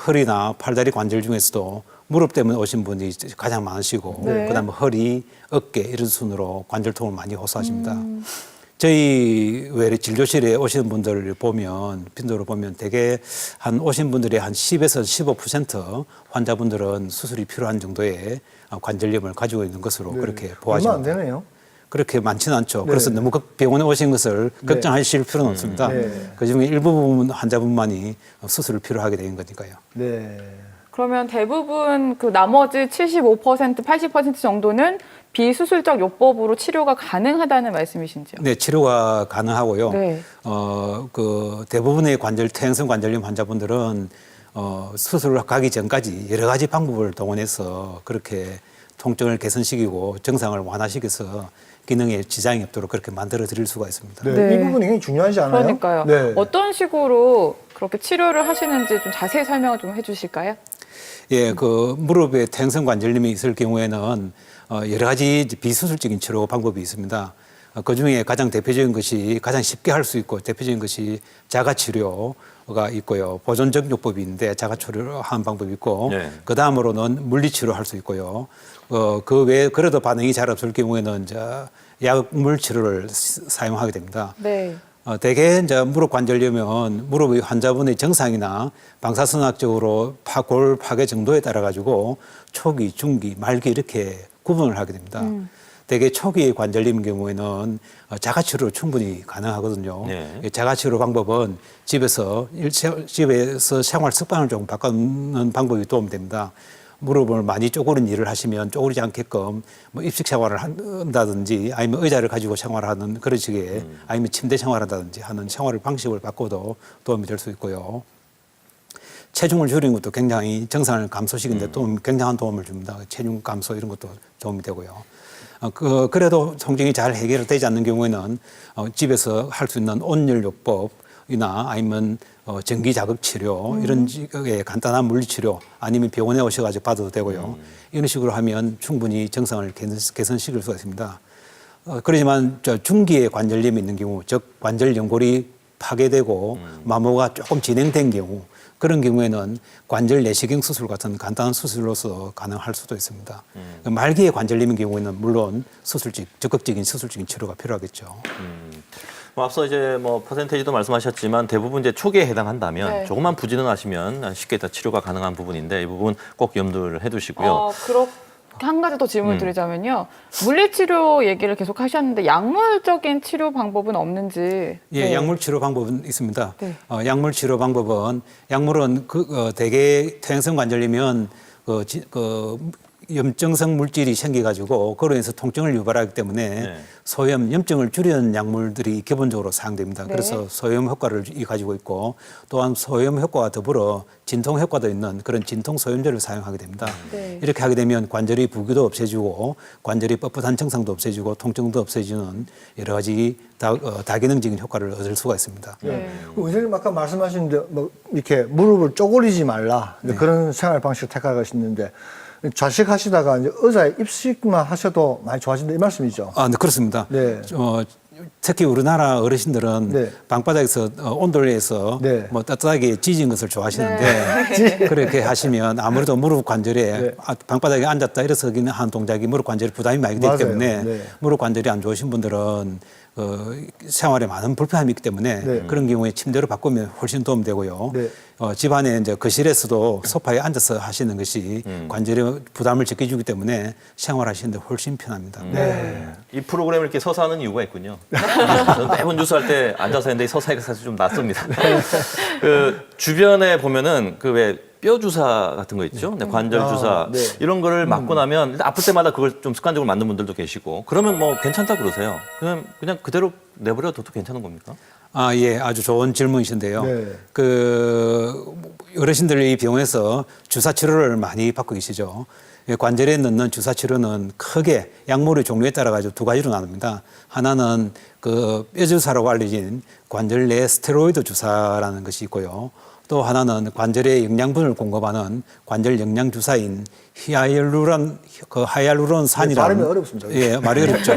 허리나 팔다리 관절 중에서도 무릎 때문에 오신 분이 가장 많으시고 네. 그다음에 허리, 어깨 이런 순으로 관절통을 많이 호소하십니다. 저희 외래 진료실에 오시는 분들을 보면 빈도를 보면 대개 한 오신 분들의 한 10에서 15% 환자분들은 수술이 필요한 정도의 관절염을 가지고 있는 것으로 그렇게 얼마 안 보아집니다. 되네요. 그렇게 많지는 않죠. 네. 그래서 너무 병원에 오신 것을 걱정하실 필요는 없습니다. 네. 그중에 일부분 환자분만이 수술을 필요하게 되는 거니까요. 네. 그러면 대부분 그 나머지 75%, 80% 정도는 비수술적 요법으로 치료가 가능하다는 말씀이신지요? 네, 치료가 가능하고요. 네. 그 대부분의 퇴행성 관절염 환자분들은 수술을 가기 전까지 여러 가지 방법을 동원해서 그렇게 통증을 개선시키고 정상을 완화시켜서 기능에 지장이 없도록 그렇게 만들어 드릴 수가 있습니다. 네. 네. 이 부분이 굉장히 중요하지 않아요? 그러니까요. 네. 어떤 식으로 그렇게 치료를 하시는지 좀 자세히 설명을 좀 해주실까요? 예, 그 무릎에 퇴행성 관절염이 있을 경우에는 여러 가지 비수술적인 치료 방법이 있습니다. 그 중에 가장 대표적인 것이 가장 쉽게 할 수 있고 대표적인 것이 자가치료가 있고요. 보존적 요법이 있는데 자가치료하는 방법이 있고 네. 그 다음으로는 물리치료 할 수 있고요. 그 외에 그래도 반응이 잘 없을 경우에는 이제 약물 치료를 사용하게 됩니다. 네. 대개 이제 무릎 관절염은 무릎의 환자분의 정상이나 방사선학적으로 골 파괴 정도에 따라 가지고 초기, 중기, 말기 이렇게 구분을 하게 됩니다. 대개 초기 관절염 경우에는 자가치료 충분히 가능하거든요. 네. 자가치료 방법은 집에서 생활 습관을 조금 바꾸는 방법이 도움됩니다. 무릎을 많이 쪼그린 일을 하시면 쪼그리지 않게끔 뭐 입식 생활을 한다든지 아니면 의자를 가지고 생활하는 그런 식의 아니면 침대 생활한다든지 하는 생활 방식을 바꿔도 도움이 될 수 있고요. 체중을 줄이는 것도 굉장히 정상을 감소시키는 데 굉장한 도움을 줍니다. 체중 감소 이런 것도 도움이 되고요. 그래도 통증이 잘 해결되지 않는 경우에는 집에서 할 수 있는 온열요법이나 아니면 전기 자극 치료 이런 식의 간단한 물리치료 아니면 병원에 오셔가지고 받아도 되고요. 이런 식으로 하면 충분히 정상을 개선시킬 수가 있습니다. 그렇지만 중기의 관절염이 있는 경우, 즉 관절 연골이 파괴되고 마모가 조금 진행된 경우 그런 경우에는 관절 내시경 수술 같은 간단한 수술로서 가능할 수도 있습니다. 말기의 관절염인 경우에는 물론 적극적인 수술적인 치료가 필요하겠죠. 앞서 이제 뭐 퍼센테이지도 말씀하셨지만 대부분 이제 초기에 해당한다면 네. 조금만 부진은 하시면 쉽게 다 치료가 가능한 부분인데 이 부분 꼭 염두를 해두시고요. 한 가지 더 질문 드리자면요. 물리치료 얘기를 계속 하셨는데 약물적인 치료 방법은 없는지. 예, 네. 약물 치료 방법은 있습니다. 네. 약물 치료 방법은 약물은 대개 퇴행성 관절염이면 염증성 물질이 생겨가지고 그로 인해서 통증을 유발하기 때문에 네. 소염, 염증을 줄이는 약물들이 기본적으로 사용됩니다. 네. 그래서 소염 효과를 가지고 있고 또한 소염 효과와 더불어 진통 효과도 있는 그런 진통 소염제를 사용하게 됩니다. 네. 이렇게 하게 되면 관절이 부기도 없애주고 관절이 뻣뻣한 증상도 없애주고 통증도 없애주는 여러 가지 다기능적인 효과를 얻을 수가 있습니다. 네. 원장님 아까 말씀하셨는데 뭐 이렇게 무릎을 쪼그리지 말라 네. 그런 생활 방식을 택하시는데 좌식하시다가 이제 의자에 입식만 하셔도 많이 좋아진다 이 말씀이죠. 네, 그렇습니다. 네. 특히 우리나라 어르신들은 네. 방바닥에서 온돌에서 네. 뭐 따뜻하게 지진 것을 좋아하시는데 그렇게 하시면 아무래도 무릎 관절에 네. 방바닥에 앉았다 일어서기는 한 동작이 무릎 관절에 부담이 많이 되기 맞아요. 때문에 네. 무릎 관절이 안 좋으신 분들은 생활에 많은 불편함이 있기 때문에 네. 그런 경우에 침대로 바꾸면 훨씬 도움되고요. 네. 집안에 이제 거실에서도 소파에 앉아서 하시는 것이 관절에 부담을 적게주기 때문에 생활하시는데 훨씬 편합니다. 이 프로그램을 이렇게 서서 하는 이유가 있군요. 저는 매번 뉴스할 때 앉아서 했는데 서서 하니까 사실 좀 낯섭니다. 그 주변에 보면은 그 왜 뼈 주사 같은 거 있죠? 네, 관절 주사 네. 이런 거를 맞고 나면 일단 아플 때마다 그걸 좀 습관적으로 맞는 분들도 계시고 그러면 뭐 괜찮다 그러세요. 그냥 그대로 내버려둬도 괜찮은 겁니까? 예, 아주 좋은 질문이신데요. 네. 그 어르신들이 병원에서 주사 치료를 많이 받고 계시죠. 관절에 넣는 주사 치료는 크게 약물의 종류에 따라 가지고 두 가지로 나눕니다. 하나는 그 뼈주사라고 알려진 관절 내 스테로이드 주사라는 것이 있고요. 또 하나는 관절에 영양분을 공급하는 관절 영양 주사인 하이알루론산이라는 발음이 어렵습니다. 예, 말이 어렵죠.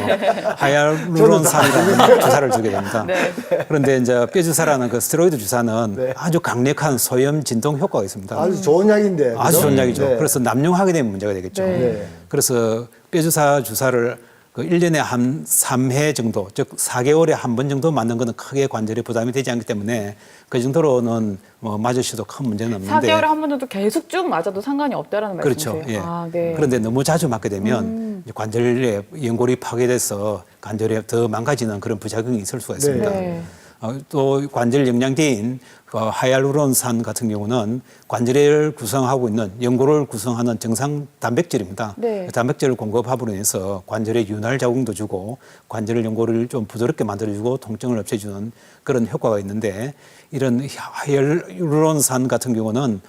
하이알루론산이라는 주사를 주게 됩니다. 네. 그런데 이제 뼈 주사라는 그 스테로이드 주사는 네. 아주 강력한 소염 진동 효과가 있습니다. 아주 좋은 약인데. 아주 그죠? 좋은 약이죠. 네. 그래서 남용하게 되면 문제가 되겠죠. 네. 네. 그래서 뼈주사 주사를 그 1년에 한 3회 정도, 즉 4개월에 한 번 정도 맞는 것은 크게 관절에 부담이 되지 않기 때문에 그 정도로는 뭐 맞으셔도 큰 문제는 없는데 4개월에 한 번 정도 계속 쭉 맞아도 상관이 없다라는 그렇죠. 말씀이세요? 예. 아, 네. 그런데 너무 자주 맞게 되면 이제 관절에 연골이 파괴돼서 관절에 더 망가지는 그런 부작용이 있을 수가 있습니다. 네. 또 관절 영양제인 하이알루론산 같은 경우는 관절을 구성하고 있는 연골을 구성하는 정상 단백질입니다. 네. 단백질을 공급함으로 인해서 관절에 윤활 자궁도 주고 관절 연골을 좀 부드럽게 만들어주고 통증을 없애주는 그런 효과가 있는데 이런 하이알루론산 같은 경우는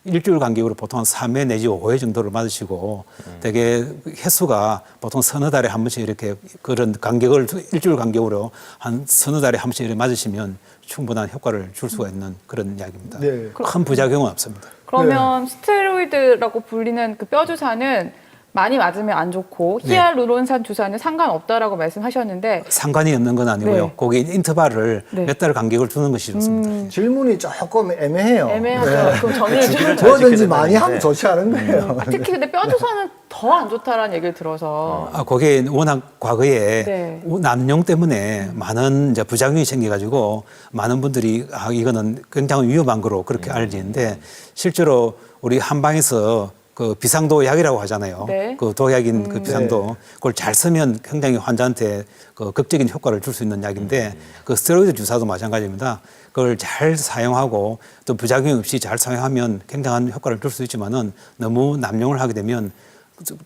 일주일 간격으로 보통 한 3회 내지 5회 정도를 맞으시고 되게 횟수가 보통 서너 달에 한 번씩 이렇게 그런 간격을 일주일 간격으로 한 서너 달에 한 번씩 이렇게 맞으시면 충분한 효과를 줄 수가 있는 그런 약입니다. 네. 큰 부작용은 없습니다. 그러면 스테로이드라고 불리는 그 뼈 주사는 많이 맞으면 안 좋고 네. 히알루론산 주사는 상관없다라고 말씀하셨는데 상관이 없는 건 아니고요. 네. 거기에 인터벌을 네. 몇 달 간격을 두는 것이 좋습니다. 질문이 조금 애매해요. 애매하죠. 그럼 정리해 주시면 잘 뭐든지 지켜야 많이 되는데. 하면 좋지 않은 거예요. 특히 근데 뼈 주사는 더 안 좋다라는 얘기를 들어서 거기에 워낙 과거에 네. 남용 때문에 많은 이제 부작용이 생겨가지고 많은 분들이 이거는 굉장히 위험한 거로 그렇게 알지는데 실제로 우리 한방에서 그 비상도 약이라고 하잖아요. 네. 그 도약인 그 비상도 그걸 잘 쓰면 굉장히 환자한테 그 극적인 효과를 줄 수 있는 약인데 그 스테로이드 주사도 마찬가지입니다. 그걸 잘 사용하고 또 부작용 없이 잘 사용하면 굉장한 효과를 줄 수 있지만은 너무 남용을 하게 되면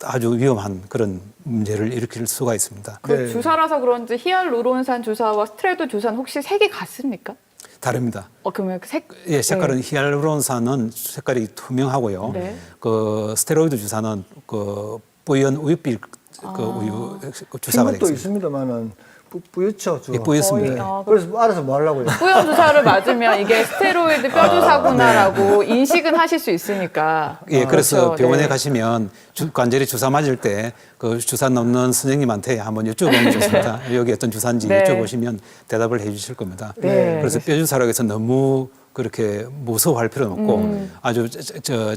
아주 위험한 그런 문제를 일으킬 수가 있습니다. 그 네. 주사라서 그런지 히알루론산 주사와 스테로이드 주사는 혹시 색이 같습니까? 다릅니다. 그러면 그 색? 예, 색깔은 네. 히알루론산은 색깔이 투명하고요. 네. 그 스테로이드 주사는 그 뿌연 우유빛 그 우유 그 주사가 흰 것도 되겠습니다. 있습니다만은 뿌옇죠. 예, 뿌옇습니다. 거의, 그래서 알아서 뭐 하려고요? 뿌연 주사를 맞으면 이게 스테로이드 뼈 주사구나라고 인식은 하실 수 있으니까. 예, 그래서 그렇죠. 병원에 네. 가시면 관절에 주사 맞을 때 그 주사 넣는 선생님한테 한번 여쭤보면 좋습니다. 여기 어떤 주사인지 네. 여쭤보시면 대답을 해 주실 겁니다. 네. 그래서 뼈 주사라고 해서 너무 그렇게 무서워할 필요는 없고 아주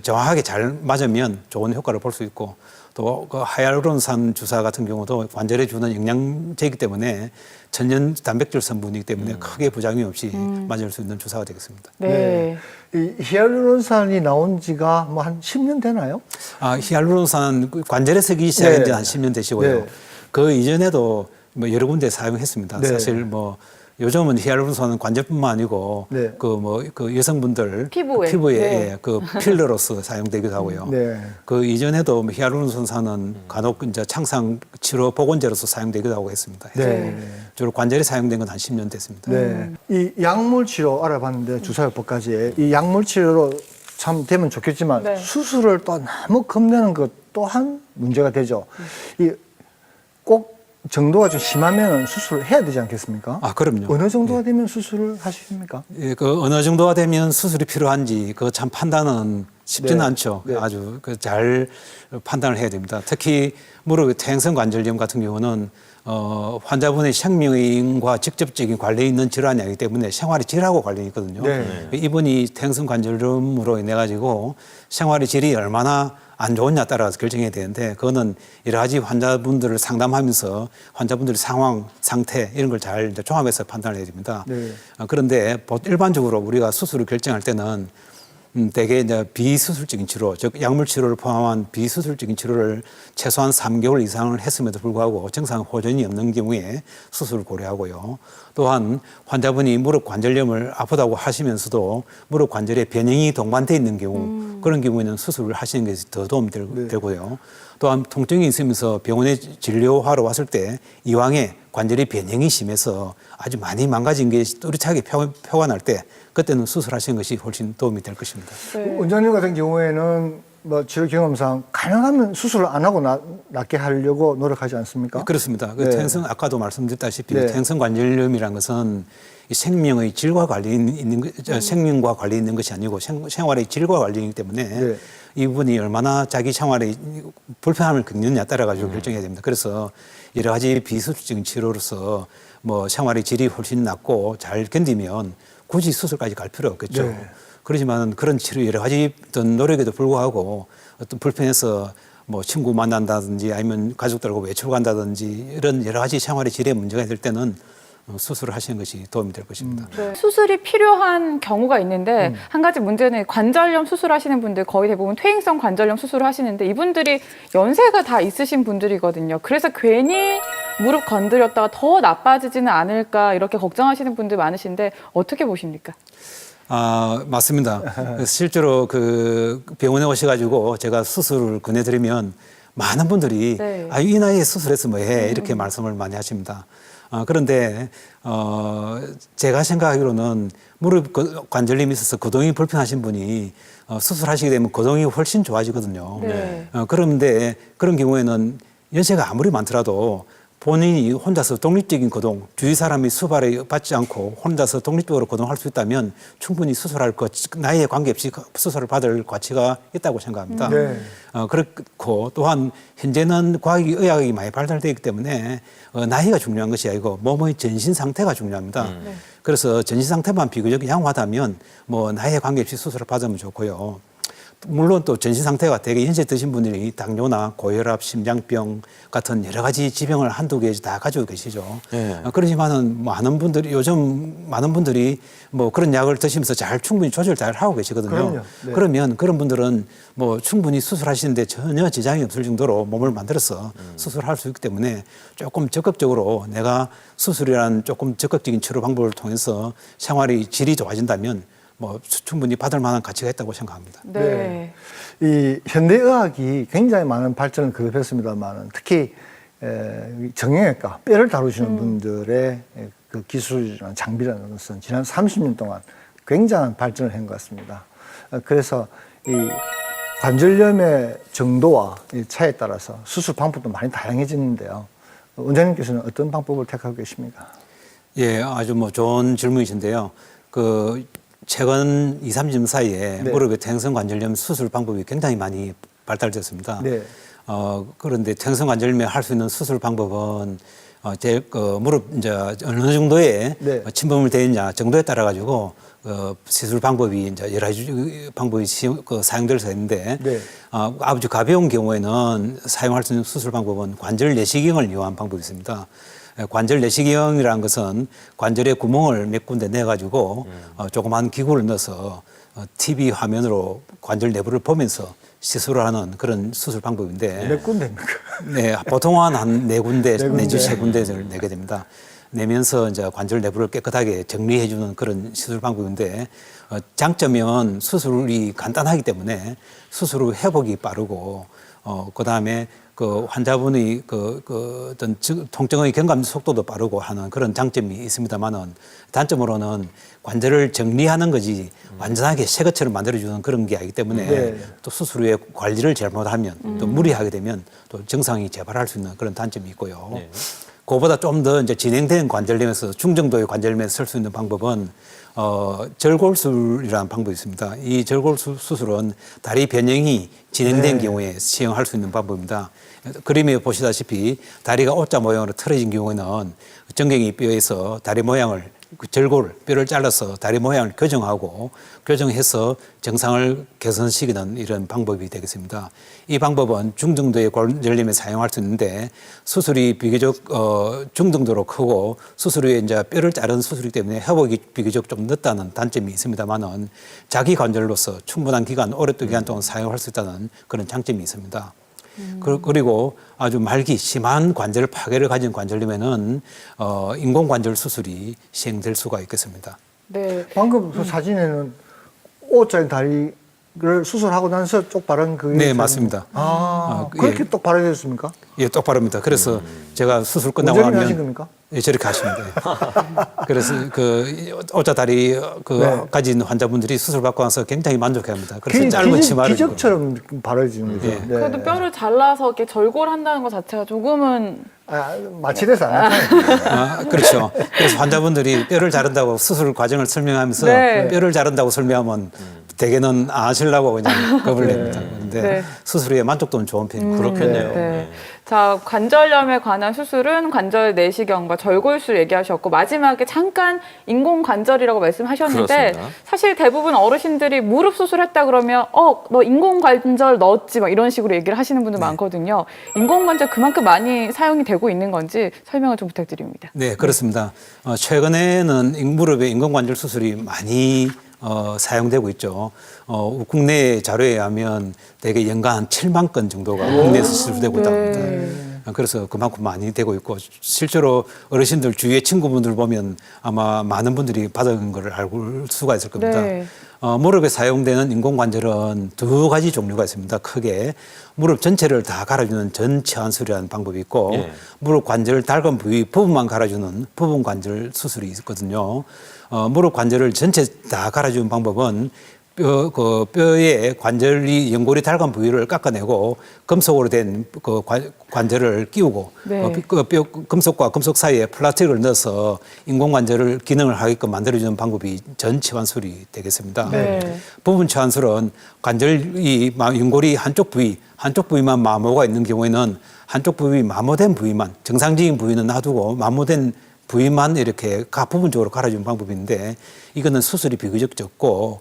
정확하게 잘 맞으면 좋은 효과를 볼 수 있고 또 그 하이알루론산 주사 같은 경우도 관절에 주는 영양제이기 때문에 천연 단백질 성분이기 때문에 크게 부작용이 없이 맞을 수 있는 주사가 되겠습니다. 네. 이 히알루론산이 나온 지가 뭐 한 10년 되나요? 히알루론산 관절에 쓰기 시작한 지 네. 한 10년 되시고요. 네. 그 이전에도 뭐 여러 군데 사용했습니다. 네. 사실 뭐 요즘은 히알루론산은 관절뿐만 아니고 네. 그 여성분들 피부에. 피부에 그 필러로서 사용되기도 하고요. 네. 그 이전에도 히알루론산은 간혹 이제 창상 치료 보건제로서 사용되기도 하고 했습니다. 네. 주로 관절에 사용된 건 한 10년 됐습니다. 네. 이 약물 치료 알아봤는데 주사요법까지 이 약물 치료로 참 되면 좋겠지만 네. 수술을 또 너무 겁내는 것 또한 문제가 되죠. 이 꼭 정도가 좀 심하면 수술을 해야 되지 않겠습니까? 아, 그럼요. 어느 정도가 되면 수술을 하십니까? 예, 그 어느 정도가 되면 수술이 필요한지 그 참 판단은 쉽지는 네. 않죠. 네. 아주 잘 판단을 해야 됩니다. 특히 무릎 퇴행성 관절염 같은 경우는 환자분의 생명과 직접적인 관련이 있는 질환이 아니기 때문에 생활의 질하고 관련이 있거든요. 네. 이분이 퇴행성 관절염으로 인해 가지고 생활의 질이 얼마나 안 좋으냐 따라서 결정해야 되는데 그거는 여러 가지 환자분들을 상담하면서 환자분들의 상황, 상태 이런 걸 잘 종합해서 판단을 해야 됩니다. 네. 그런데 일반적으로 우리가 수술을 결정할 때는 대개 이제 비수술적인 치료, 즉 약물 치료를 포함한 비수술적인 치료를 최소한 3개월 이상을 했음에도 불구하고 증상 호전이 없는 경우에 수술을 고려하고요. 또한 환자분이 무릎 관절염을 아프다고 하시면서도 무릎 관절에 변형이 동반돼 있는 경우 그런 경우에는 수술을 하시는 게 더 도움이 되고요. 또한 통증이 있으면서 병원에 진료하러 왔을 때 이왕에 관절의 변형이 심해서 아주 많이 망가진 게 또렷하게 표가 날 때 그때는 수술하시는 것이 훨씬 도움이 될 것입니다. 원장님 같은 경우에는 뭐 치료 경험상 가능하면 수술을 안 하고 낫게 하려고 노력하지 않습니까? 그렇습니다. 그 네. 퇴행성 아까도 말씀드렸다시피 네. 퇴행성 관절염이라는 것은 이 생명의 질과 관련 있는 생명과 관련 있는 것이 아니고 생활의 질과 관련이기 때문에 네. 이분이 얼마나 자기 생활에 불편함을 겪느냐 따라 가지고 결정해야 됩니다. 그래서 여러 가지 비수술적인 치료로서 뭐 생활의 질이 훨씬 낫고 잘 견디면 굳이 수술까지 갈 필요 없겠죠. 네. 그렇지만 그런 치료 여러 가지 어떤 노력에도 불구하고 어떤 불편해서 뭐 친구 만난다든지 아니면 가족들하고 외출 간다든지 이런 여러 가지 생활의 질에 문제가 될 때는 수술을 하시는 것이 도움이 될 것입니다. 네. 수술이 필요한 경우가 있는데 한 가지 문제는 관절염 수술하시는 분들 거의 대부분 퇴행성 관절염 수술을 하시는데 이분들이 연세가 다 있으신 분들이거든요. 그래서 괜히 무릎 건드렸다가 더 나빠지지는 않을까 이렇게 걱정하시는 분들 많으신데 어떻게 보십니까? 아, 맞습니다. 실제로 그 병원에 오셔가지고 제가 수술을 권해드리면 많은 분들이 네. 아, 이 나이에 수술해서 뭐해 이렇게 말씀을 많이 하십니다. 그런데 제가 생각하기로는 무릎 관절염이 있어서 거동이 불편하신 분이 수술하시게 되면 거동이 훨씬 좋아지거든요. 네. 그런데 그런 경우에는 연세가 아무리 많더라도 본인이 혼자서 독립적인 거동, 주위 사람이 수발에 받지 않고 혼자서 독립적으로 거동할 수 있다면 충분히 수술할 것, 나이에 관계없이 수술을 받을 가치가 있다고 생각합니다. 네. 그렇고 또한 현재는 과학이 의학이 많이 발달되어 있기 때문에 나이가 중요한 것이 아니고 몸의 전신 상태가 중요합니다. 그래서 전신 상태만 비교적 양호하다면 뭐 나이에 관계없이 수술을 받으면 좋고요. 물론 또 전신 상태가 되게 연세 드신 분들이 당뇨나 고혈압, 심장병 같은 여러 가지 지병을 한두 개 다 가지고 계시죠. 네. 그렇지만은 요즘 많은 분들이 뭐 그런 약을 드시면서 충분히 조절 잘 하고 계시거든요. 그럼요. 네. 그러면 그런 분들은 뭐 충분히 수술하시는데 전혀 지장이 없을 정도로 몸을 만들어서 수술할 수 있기 때문에 조금 적극적으로 내가 수술이라는 조금 적극적인 치료 방법을 통해서 생활의 질이 좋아진다면 뭐 충분히 받을 만한 가치가 있다고 생각합니다. 네. 이 현대의학이 굉장히 많은 발전을 거듭했습니다만 특히 정형외과 뼈를 다루시는 분들의 그 기술이나 장비라는 것은 지난 30년 동안 굉장한 발전을 한 것 같습니다. 그래서 이 관절염의 정도와 이 차에 따라서 수술 방법도 많이 다양해지는데요. 원장님께서는 어떤 방법을 택하고 계십니까? 예, 아주 뭐 좋은 질문이신데요. 최근 2, 3년 사이에 네. 무릎의 퇴행성 관절염 수술 방법이 굉장히 많이 발달됐습니다. 네. 그런데 퇴행성 관절염에 할 수 있는 수술 방법은 무릎 이제 어느 정도의 네. 침범을 되느냐 정도에 따라 가지고 시술 방법이 이제 여러 가지 방법이 사용될 수 있는데 네. 아주 가벼운 경우에는 사용할 수 있는 수술 방법은 관절 내시경을 이용한 방법이 있습니다. 관절 내시경이라는 것은 관절에 구멍을 몇 군데 내가지고 조그만 기구를 넣어서 TV 화면으로 관절 내부를 보면서 시술을 하는 그런 수술 방법인데 몇 군데입니까? 네, 보통은 한 4군데 네 군데. 내지 3군데를 내게 됩니다. 내면서 이제 관절 내부를 깨끗하게 정리해주는 그런 시술 방법인데 장점은 수술이 간단하기 때문에 수술 후 회복이 빠르고 그다음에 그 환자분의 어떤 통증의 경감 속도도 빠르고 하는 그런 장점이 있습니다만은 단점으로는 관절을 정리하는 거지 완전하게 새 것처럼 만들어주는 그런 게 아니기 때문에 네. 또 수술 후에 관리를 잘못하면 또 무리하게 되면 또 정상이 재발할 수 있는 그런 단점이 있고요. 네. 그보다 좀 더 이제 진행된 관절염에서 중정도의 관절염에 쓸 수 있는 방법은 절골술이라는 방법이 있습니다. 이 절골술 수술은 다리 변형이 진행된 경우에 시행할 수 있는 방법입니다. 그림에 보시다시피 다리가 O자 모양으로 틀어진 경우에는 정경이 뼈에서 다리 모양을 그 절골 뼈를 잘라서 다리 모양을 교정하고 교정해서 정상을 개선시키는 이런 방법이 되겠습니다. 이 방법은 중정도의 관절염에 사용할 수 있는데 수술이 비교적 중등도로 크고 수술 후에 이제 뼈를 자른 수술이기 때문에 회복이 비교적 좀 늦다는 단점이 있습니다만은 자기 관절로서 충분한 기간 오랫동안 기간 동안 사용할 수 있다는 그런 장점이 있습니다. 그리고 아주 말기 심한 관절 파괴를 가진 관절염에는 인공관절 수술이 시행될 수가 있겠습니다. 네. 방금 그 사진에는 O자인 다리를 수술하고 나서 쪽바른 그 네, 맞습니다. 그렇게 똑바로 됐습니까? 예, 똑바로입니다. 그래서 제가 수술 끝나고 원장님이 나면 하신 겁니까? 예, 저렇게 하십니다. 그래서 그 O자 다리 가진 환자분들이 수술 받고 나서 굉장히 만족해합니다. 그래서 짧은 치마를 기적처럼 바라지는 거죠. 예. 네. 그래도 뼈를 잘라서 이렇게 절골한다는 것 자체가 조금은 마취돼서 안 하죠. 그렇죠. 그래서 환자분들이 뼈를 자른다고 수술 과정을 설명하면서 네. 뼈를 자른다고 설명하면 대개는 안 하시려고 그냥 겁을 냅니다. 그런데 네. 수술 후에 만족도는 좋은 편입니다. 그렇겠네요. 네. 자, 관절염에 관한 수술은 관절 내시경과 절골술 얘기하셨고 마지막에 잠깐 인공관절이라고 말씀하셨는데 그렇습니다. 사실 대부분 어르신들이 무릎 수술했다 그러면 너 인공관절 넣었지 막 이런 식으로 얘기를 하시는 분들 많거든요. 인공관절 그만큼 많이 사용이 되고 있는 건지 설명을 좀 부탁드립니다. 네, 그렇습니다. 최근에는 무릎의 인공관절 수술이 많이 사용되고 있죠. 국내 자료에 의하면 대개 연간 한 7만 건 정도가 국내에서 수술되고 있다고 합니다. 그래서 그만큼 많이 되고 있고 실제로 어르신들 주위의 친구분들 보면 아마 많은 분들이 받은 걸 알 수가 있을 겁니다. 네. 무릎에 사용되는 인공관절은 두 가지 종류가 있습니다. 크게 무릎 전체를 다 갈아주는 전치환술이라는 방법이 있고 무릎 관절 닳은 부위 부분만 갈아주는 부분관절 수술이 있거든요. 무릎 관절을 전체 다 갈아주는 방법은 뼈에 관절이 연골이 닳은 부위를 깎아내고 금속으로 된 그 관절을 끼우고 네. 금속과 금속 사이에 플라스틱을 넣어서 인공관절을 기능을 하게끔 만들어주는 방법이 전치환술이 되겠습니다. 네. 부분 치환술은 관절이 연골이 한쪽 부위만 마모가 있는 경우에는 한쪽 부위 마모된 부위만 정상적인 부위는 놔두고 마모된 부위만 이렇게 각 부분적으로 갈아주는 방법인데 이거는 수술이 비교적 적고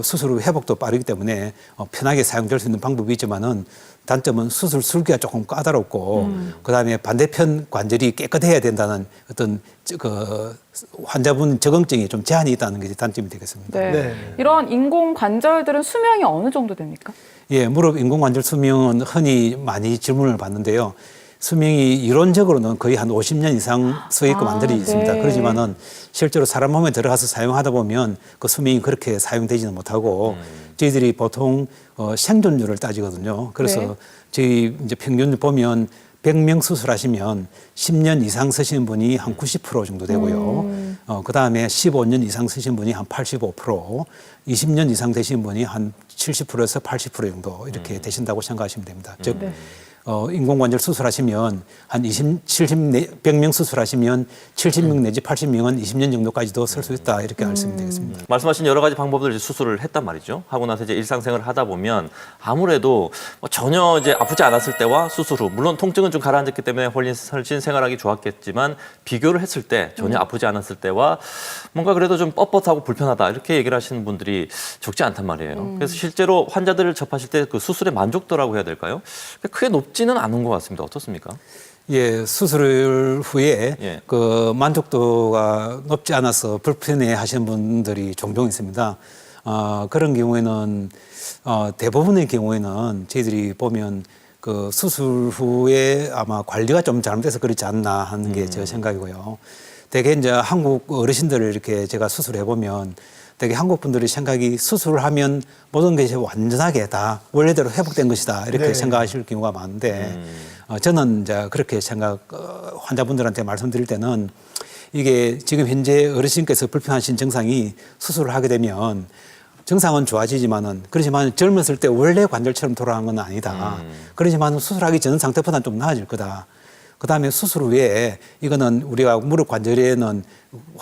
수술 후 회복도 빠르기 때문에 편하게 사용될 수 있는 방법이 있지만은 단점은 수술 술기가 조금 까다롭고 그다음에 반대편 관절이 깨끗해야 된다는 어떤 그 환자분 적응증이 좀 제한이 있다는 게 단점이 되겠습니다. 네. 네. 이런 인공관절들은 수명이 어느 정도 됩니까? 예, 무릎 인공관절 수명은 흔히 많이 질문을 받는데요. 수명이 이론적으로는 거의 한 50년 이상 서 있고 만들어져 있습니다. 네. 그렇지만은 실제로 사람 몸에 들어가서 사용하다 보면 그 수명이 그렇게 사용되지는 못하고 저희들이 보통 생존율을 따지거든요. 그래서 네. 저희 이제 평균 보면 100명 수술하시면 10년 이상 쓰시는 분이 한 90% 정도 되고요. 그다음에 15년 이상 쓰신 분이 한 85%, 20년 이상 되신 분이 한 70%에서 80% 정도 이렇게 되신다고 생각하시면 됩니다. 즉 인공관절 수술하시면 한 100명 수술하시면 70명 내지 80명은 20년 정도까지도 쓸 수 있다 이렇게 알시면 되겠습니다. 말씀하신 여러 가지 방법들 이제 수술을 했단 말이죠. 하고 나서 이제 일상생활을 하다 보면 아무래도 전혀 이제 아프지 않았을 때와 수술 후 물론 통증은 좀 가라앉았기 때문에 훨씬 생활하기 좋았겠지만 비교를 했을 때 전혀 아프지 않았을 때와 뭔가 그래도 좀 뻣뻣하고 불편하다 이렇게 얘기를 하시는 분들이 적지 않단 말이에요. 그래서 실제로 환자들을 접하실 때 그 수술의 만족도라고 해야 될까요? 크게 높지는 않은 것 같습니다. 어떻습니까? 예, 수술 후에 그 만족도가 높지 않아서 불편해 하시는 분들이 종종 있습니다. 그런 경우에는 대부분의 경우에는 저희들이 보면 그 수술 후에 아마 관리가 좀 잘못돼서 그렇지 않나 하는 게 제 생각이고요. 되게 이제 한국 어르신들을 이렇게 제가 수술해 보면 되게 한국 분들이 생각이 수술을 하면 모든 것이 완전하게 다 원래대로 회복된 것이다 이렇게 네. 생각하실 경우가 많은데 저는 이제 그렇게 환자분들한테 말씀드릴 때는 이게 지금 현재 어르신께서 불편하신 증상이 수술을 하게 되면 증상은 좋아지지만은 그렇지만 젊었을 때 원래 관절처럼 돌아간 건 아니다. 그렇지만 수술하기 전 상태보다는 좀 나아질 거다. 그다음에 수술 후에 이거는 우리가 무릎 관절에는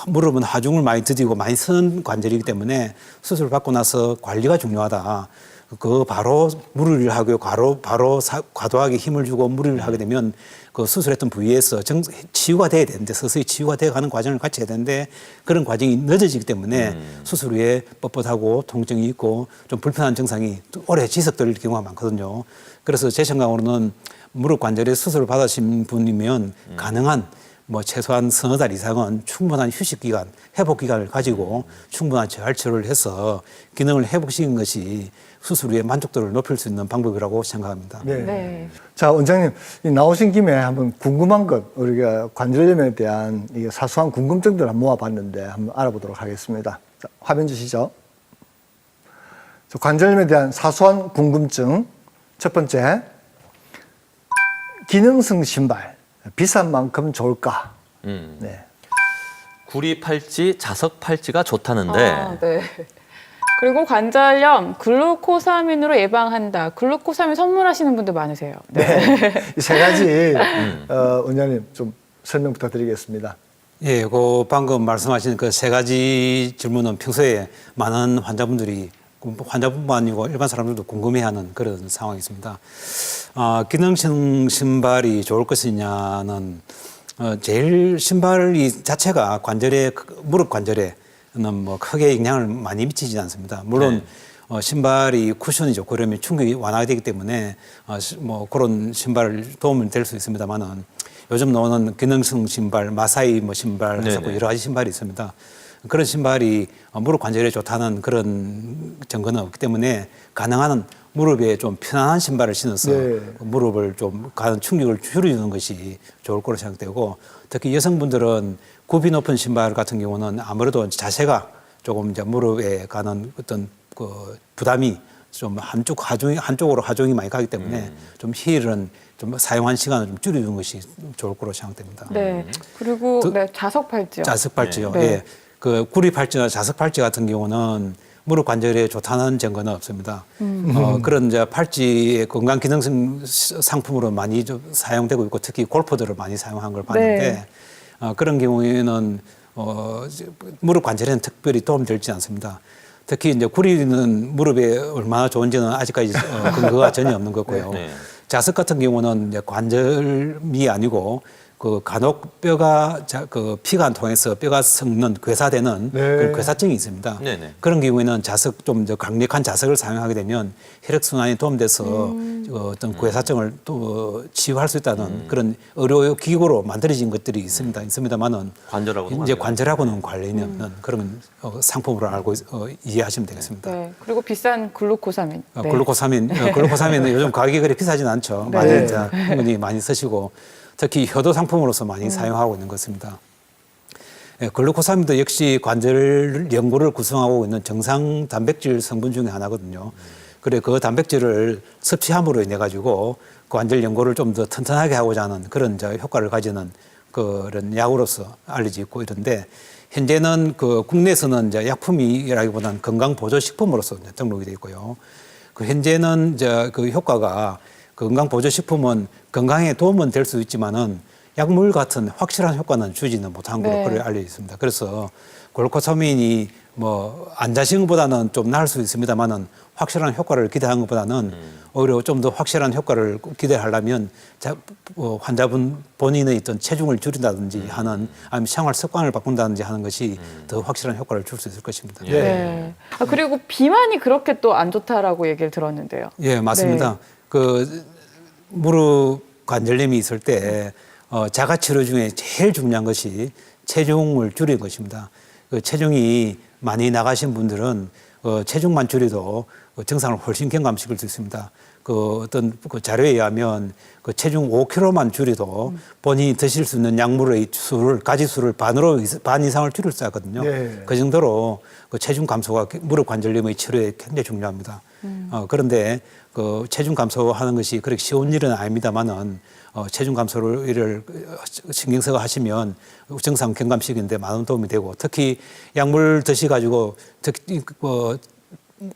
무릎은 하중을 많이 드디고 많이 쓰는 관절이기 때문에 수술 받고 나서 관리가 중요하다. 그 바로 무리를 하고 바로 과도하게 힘을 주고 무리를 하게 되면 그 수술했던 부위에서 치유가 돼야 되는데 서서히 치유가 돼가는 과정을 같이 해야 되는데 그런 과정이 늦어지기 때문에 수술 후에 뻣뻣하고 통증이 있고 좀 불편한 증상이 오래 지속될 경우가 많거든요. 그래서 제 생각으로는 무릎 관절에 수술을 받으신 분이면 가능한 최소한 서너 달 이상은 충분한 휴식 기간, 회복 기간을 가지고 충분한 재활 치료를 해서 기능을 회복시키는 것이 수술 후에 만족도를 높일 수 있는 방법이라고 생각합니다. 네. 네. 자, 원장님, 나오신 김에 한번 궁금한 것, 우리가 관절염에 대한 이 사소한 궁금증들을 한번 모아봤는데 한번 알아보도록 하겠습니다. 자, 화면 주시죠. 자, 관절염에 대한 사소한 궁금증. 첫 번째, 기능성 신발. 비싼 만큼 좋을까? 네. 구리 팔찌, 자석 팔찌가 좋다는데 아, 네. 그리고 관절염, 글루코사민으로 예방한다. 글루코사민 선물하시는 분들 많으세요. 네. 이 세 가지, 원장님 좀 설명 부탁드리겠습니다. 예, 그 방금 말씀하신 그 세 가지 질문은 평소에 많은 환자분들이 환자뿐만 아니고 일반 사람들도 궁금해하는 그런 상황이 있습니다. 기능성 신발이 좋을 것이냐는 제일 신발이 자체가 무릎 관절에는 크게 영향을 많이 미치지 않습니다. 물론 신발이 쿠션이 좋고 그러면 충격이 완화되기 때문에 그런 신발 도움이 될 수 있습니다만은 요즘 나오는 기능성 신발, 마사이 신발, 여러 가지 신발이 있습니다. 그런 신발이 무릎 관절에 좋다는 그런 증거는 없기 때문에 가능한 한 무릎에 좀 편안한 신발을 신어서 무릎을 좀 가는 충격을 줄여주는 것이 좋을 거로 생각되고 특히 여성분들은 굽이 높은 신발 같은 경우는 아무래도 자세가 조금 이제 무릎에 가는 어떤 그 부담이 좀 한쪽으로 하중이 많이 가기 때문에 좀 힐은 좀 사용한 시간을 좀 줄여주는 것이 좋을 거로 생각됩니다. 네. 그리고 자석 팔찌요. 자석 팔찌요. 네. 예. 그 구리 팔찌나 자석 팔찌 같은 경우는 무릎 관절에 좋다는 증거는 없습니다. 그런 이제 팔찌의 건강 기능성 상품으로 많이 좀 사용되고 있고 특히 골퍼들을 많이 사용한 걸 봤는데 그런 경우에는 무릎 관절에는 특별히 도움되지 않습니다. 특히 이제 구리는 무릎에 얼마나 좋은지는 아직까지 근거가 전혀 없는 거고요. 자석 같은 경우는 이제 관절이 아니고 그 간혹 뼈가 그 피가 안 통해서 뼈가 썩는 괴사되는 그런 괴사증이 있습니다. 그런 경우에는 자석 좀 강력한 자석을 사용하게 되면 혈액 순환이 도움돼서 어떤 괴사증을 또 치유할 수 있다는 그런 의료 기구로 만들어진 것들이 있습니다만은 이제 관절하고는 관련이 없는 그런 상품으로 알고 이해하시면 되겠습니다. 네. 그리고 비싼 글루코사민. 글루코사민은 요즘 가격이 그리 비싸진 않죠. 많이 이제 충분히 많이 쓰시고. 특히 효도 상품으로서 많이 사용하고 있는 것입니다. 글루코사민도 역시 관절 연골을 구성하고 있는 정상 단백질 성분 중에 하나거든요. 그래 그 단백질을 섭취함으로 인해 가지고 관절 연골을 좀 더 튼튼하게 하고자 하는 그런 효과를 가지는 그런 약으로서 알려져 있고 이런데 현재는 그 국내에서는 이제 약품이라기보다는 건강 보조 식품으로서 등록이 되어 있고요. 그 현재는 이제 그 효과가 건강 보조 식품은 건강에 도움은 될 수 있지만은 약물 같은 확실한 효과는 주지는 못한 걸로 그렇게 알려져 있습니다. 그래서 글루코사민이 안자식은 것보다는 좀 나을 수 있습니다만은 확실한 효과를 기대하는 것보다는 오히려 좀 더 확실한 효과를 기대하려면 환자분 본인의 어떤 체중을 줄인다든지 하는 아니면 생활 습관을 바꾼다든지 하는 것이 더 확실한 효과를 줄 수 있을 것입니다. 네. 그리고 비만이 그렇게 또 안 좋다라고 얘기를 들었는데요. 예, 맞습니다. 그 무릎 관절염이 있을 때 자가 치료 중에 제일 중요한 것이 체중을 줄이는 것입니다. 그 체중이 많이 나가신 분들은 체중만 줄여도 증상을 훨씬 경감시킬 수 있습니다. 그 어떤 그 자료에 의하면 그 체중 5kg만 줄여도 본인이 드실 수 있는 약물의 수를 가지 수를 반 이상을 줄일 수 있거든요. 네. 그 정도로 그 체중 감소가 무릎 관절염의 치료에 굉장히 중요합니다. 그런데 그 체중 감소하는 것이 그렇게 쉬운 일은 아닙니다만은 체중 감소를 신경 써서 하시면 정상 경감식인데 많은 도움이 되고 특히 약물 드셔가지고 특히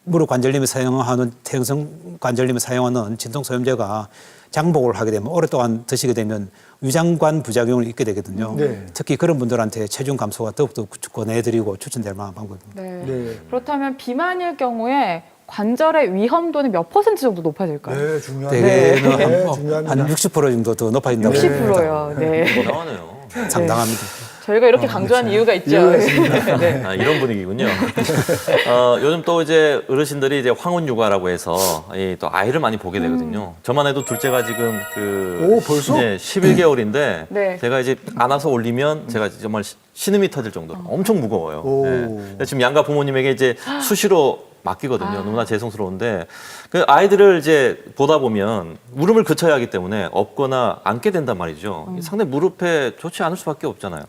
무릎 관절염에 사용하는 태형성 관절염에 사용하는 진통소염제가 장복을 하게 되면 오랫동안 드시게 되면 위장관 부작용을 입게 되거든요. 네. 특히 그런 분들한테 체중 감소가 더욱더 권해드리고 추천될 만한 방법입니다. 네. 네. 그렇다면 비만일 경우에 관절의 위험도는 몇 % 정도 높아질까요? 네, 중요합니다. 대개는 네, 한 중요합니다. 60% 정도 더 높아진다고 60%요. 네. 나오네요. 상당합니다. 저희가 이렇게 강조하는 이유가 있죠. 네. 아, 이런 분위기군요. 요즘 또 이제 어르신들이 이제 황혼 육아라고 해서 또 아이를 많이 보게 되거든요. 저만 해도 둘째가 지금 오, 벌써? 11개월인데 네. 제가 이제 안아서 올리면 제가 정말 신음이 터질 정도로 엄청 무거워요. 오. 네. 근데 지금 양가 부모님에게 이제 수시로 맡기거든요. 너무나 죄송스러운데 그 아이들을 이제 보다 보면 무릎을 그쳐야 하기 때문에 업거나 앉게 된단 말이죠. 상당히 무릎에 좋지 않을 수밖에 없잖아요.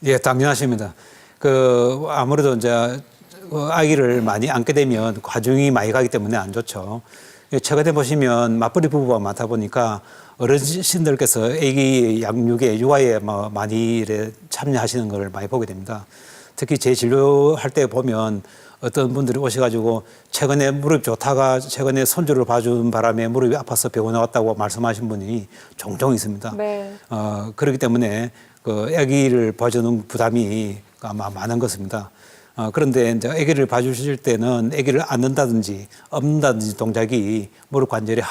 예, 당연하십니다. 그 아무래도 이제 아기를 많이 안게 되면 과중이 많이 가기 때문에 안 좋죠. 최근에 보시면 맞벌이 부부가 많다 보니까 어르신들께서 아기 양육에 육아에 많이 이래 참여하시는 걸 많이 보게 됩니다. 특히 제 진료할 때 보면 어떤 분들이 오셔가지고 최근에 무릎 좋다가 최근에 손주를 봐준 바람에 무릎이 아파서 병원에 왔다고 말씀하신 분이 종종 있습니다. 네. 그렇기 때문에 그 아기를 봐주는 부담이 아마 많은 것입니다. 그런데 이제 아기를 봐주실 때는 아기를 앉는다든지 업는다든지 동작이 무릎 관절에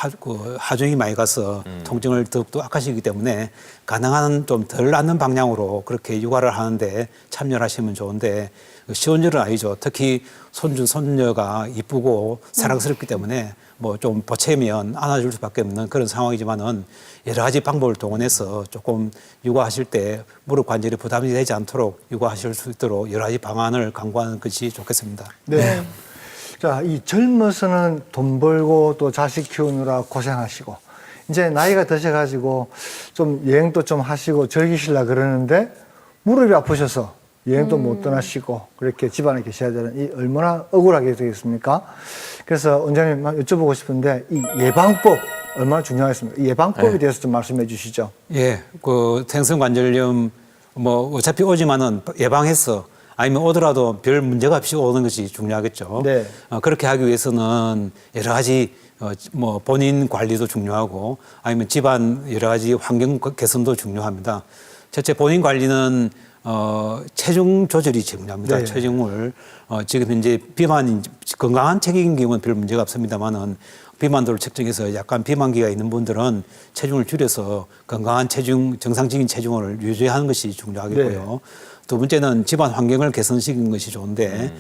하중이 많이 가서 통증을 더욱더 악화시키기 때문에 가능한 좀 덜 앉는 방향으로 그렇게 육아를 하는데 참여를 하시면 좋은데 쉬운 일은 아니죠. 특히 손주, 손녀가 이쁘고 사랑스럽기 때문에 뭐 좀 보채면 안아줄 수밖에 없는 그런 상황이지만은 여러 가지 방법을 동원해서 조금 육아하실 때 무릎 관절에 부담이 되지 않도록 육아하실 수 있도록 여러 가지 방안을 강구하는 것이 좋겠습니다. 네. 자, 이 젊어서는 돈 벌고 또 자식 키우느라 고생하시고 이제 나이가 드셔가지고 좀 여행도 좀 하시고 즐기시려 그러는데 무릎이 아프셔서 여행도 못 떠나시고 그렇게 집안에 계셔야 되는 이 얼마나 억울하게 되겠습니까? 그래서 원장님 여쭤보고 싶은데 이 예방법 얼마나 중요하겠습니까? 이 예방법에 대해서 좀 말씀해 주시죠. 예, 그 태형성관절염 뭐 어차피 오지만은 예방해서 아니면 오더라도 별 문제가 없이 오는 것이 중요하겠죠. 네. 그렇게 하기 위해서는 여러 가지 뭐 본인 관리도 중요하고 아니면 집안 여러 가지 환경 개선도 중요합니다. 첫째 본인 관리는 체중 조절이 중요합니다. 네. 체중을 지금 현재 비만 건강한 체격인 경우는 별 문제가 없습니다만은 비만도를 측정해서 약간 비만기가 있는 분들은 체중을 줄여서 건강한 체중, 정상적인 체중을 유지하는 것이 중요하겠고요. 네. 두 번째는 집안 환경을 개선시키는 것이 좋은데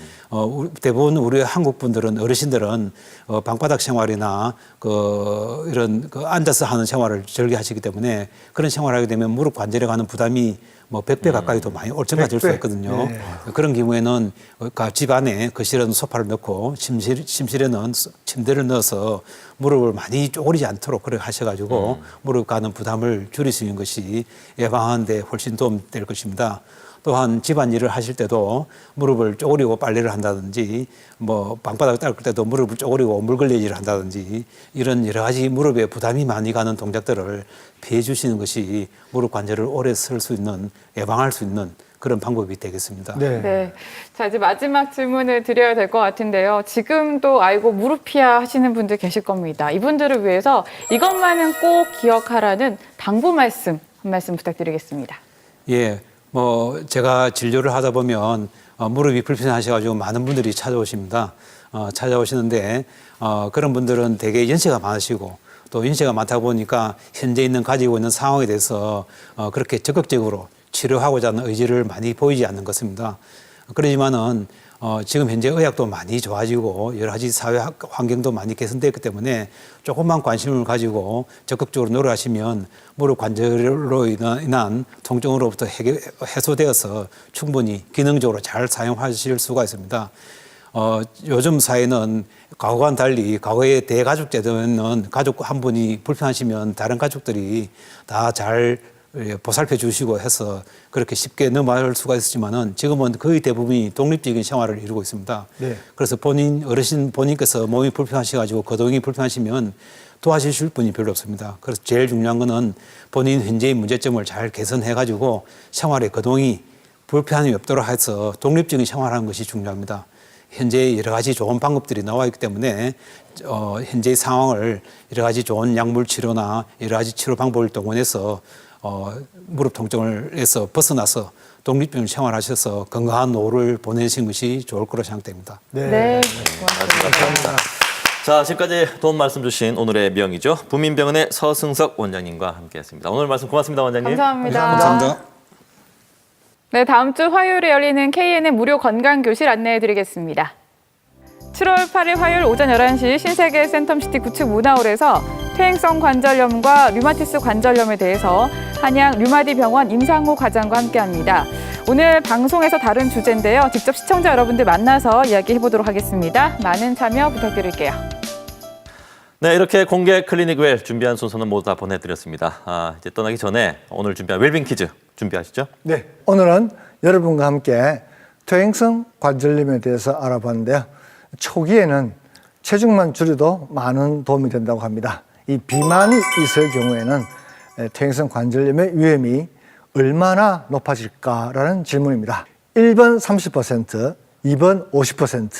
대부분 우리 한국 분들은 어르신들은 방바닥 생활이나 이런 앉아서 하는 생활을 즐겨하시기 때문에 그런 생활을 하게 되면 무릎 관절에 가는 부담이 뭐 100배 가까이도 많이 올증가 될 수 100배. 있거든요. 네. 그런 경우에는 집 안에 거실에는 소파를 넣고 침실에는 침대를 넣어서 무릎을 많이 쪼그리지 않도록 그렇게 하셔가지고 무릎 가는 부담을 줄일 수 있는 것이 예방하는 데 훨씬 도움될 것입니다. 또한 집안일을 하실 때도 무릎을 쪼그리고 빨래를 한다든지 뭐 방바닥을 닦을 때도 무릎을 쪼그리고 물걸레질을 한다든지 이런 여러 가지 무릎에 부담이 많이 가는 동작들을 피해 주시는 것이 무릎 관절을 오래 쓸 수 있는 예방할 수 있는 그런 방법이 되겠습니다. 네. 네. 자, 이제 마지막 질문을 드려야 될 것 같은데요. 지금도 아이고 무릎피아 하시는 분들 계실 겁니다. 이분들을 위해서 이것만은 꼭 기억하라는 당부 말씀 한 말씀 부탁드리겠습니다. 예. 뭐 제가 진료를 하다 보면 무릎이 불편하셔가지고 많은 분들이 찾아오십니다. 찾아오시는데 그런 분들은 되게 연세가 많으시고 또 연세가 많다 보니까 현재 가지고 있는 상황에 대해서 그렇게 적극적으로 치료하고자 하는 의지를 많이 보이지 않는 것입니다. 그러지만은 지금 현재 의학도 많이 좋아지고 여러 가지 사회 환경도 많이 개선되었기 때문에 조금만 관심을 가지고 적극적으로 노력하시면 무릎 관절로 인한 통증으로부터 해소되어서 충분히 기능적으로 잘 사용하실 수가 있습니다. 요즘 사회는 과거와는 달리 과거의 대가족 제도는 가족 한 분이 불편하시면 다른 가족들이 다 잘 보살펴 주시고 해서 그렇게 쉽게 넘어갈 수가 있었지만은 지금은 거의 대부분이 독립적인 생활을 이루고 있습니다. 네. 그래서 어르신 본인께서 몸이 불편하셔가지고 거동이 불편하시면 도와주실 분이 별로 없습니다. 그래서 제일 중요한 거는 본인 현재의 문제점을 잘 개선해가지고 생활에 거동이 불편함이 없도록 해서 독립적인 생활하는 것이 중요합니다. 현재 여러 가지 좋은 방법들이 나와 있기 때문에 현재의 상황을 여러 가지 좋은 약물 치료나 여러 가지 치료 방법을 동원해서 무릎 통증을 해서 벗어나서 독립적인 생활하셔서 건강한 노후를 보내신 것이 좋을 거로 생각됩니다. 네. 감사합니다. 자, 지금까지 도움 말씀 주신 오늘의 명의죠. 부민병원의 서승석 원장님과 함께했습니다. 오늘 말씀 고맙습니다, 원장님. 감사합니다. 감사합니다. 네, 다음 주 화요일에 열리는 KN의 무료 건강교실 안내해드리겠습니다. 7월 8일 화요일 오전 11시 신세계 센텀시티 구축 문화홀에서 퇴행성 관절염과 류마티스 관절염에 대해서 한양 류마디 병원 임상호 과장과 함께합니다. 오늘 방송에서 다른 주제인데요. 직접 시청자 여러분들 만나서 이야기해보도록 하겠습니다. 많은 참여 부탁드릴게요. 네, 이렇게 공개 클리닉 웰 준비한 순서는 모두 다 보내드렸습니다. 이제 떠나기 전에 오늘 준비한 웰빙 퀴즈 준비하시죠? 네, 오늘은 여러분과 함께 퇴행성 관절염에 대해서 알아봤는데요. 초기에는 체중만 줄여도 많은 도움이 된다고 합니다. 이 비만이 있을 경우에는 퇴행성 관절염의 위험이 얼마나 높아질까라는 질문입니다. 1번 30%, 2번 50%,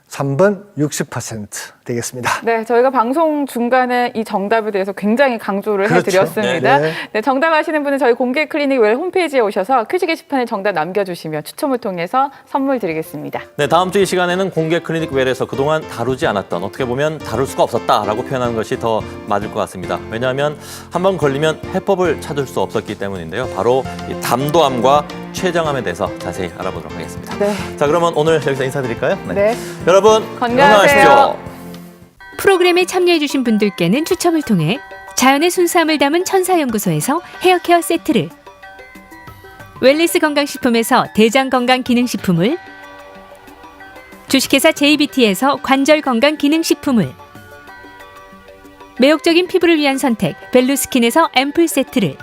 3번 60% 되겠습니다. 네, 저희가 방송 중간에 이 정답에 대해서 굉장히 강조를 그렇죠. 해드렸습니다. 네. 네, 정답 아시는 분은 저희 공개 클리닉 웰 홈페이지에 오셔서 퀴즈 게시판에 정답 남겨주시면 추첨을 통해서 선물 드리겠습니다. 네, 다음 주 이 시간에는 공개 클리닉 웰에서 그동안 다루지 않았던, 어떻게 보면 다룰 수가 없었다라고 표현하는 것이 더 맞을 것 같습니다. 왜냐하면 한 번 걸리면 해법을 찾을 수 없었기 때문인데요. 바로 이 담도암과 췌장암에 대해서 자세히 알아보도록 하겠습니다. 네. 자, 그러면 오늘 여기서 인사드릴까요? 네. 여러분, 건강하세요. 건강하십시오. 프로그램에 참여해주신 분들께는 추첨을 통해 자연의 순수함을 담은 천사연구소에서 헤어케어 세트를, 웰리스 건강식품에서 대장건강기능식품을, 주식회사 JBT에서 관절건강기능식품을, 매혹적인 피부를 위한 선택 벨루스킨에서 앰플 세트를,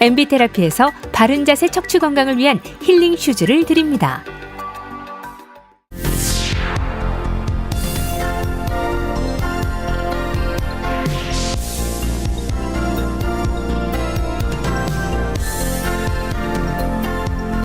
MB테라피에서 바른자세 척추 건강을 위한 힐링 슈즈를 드립니다.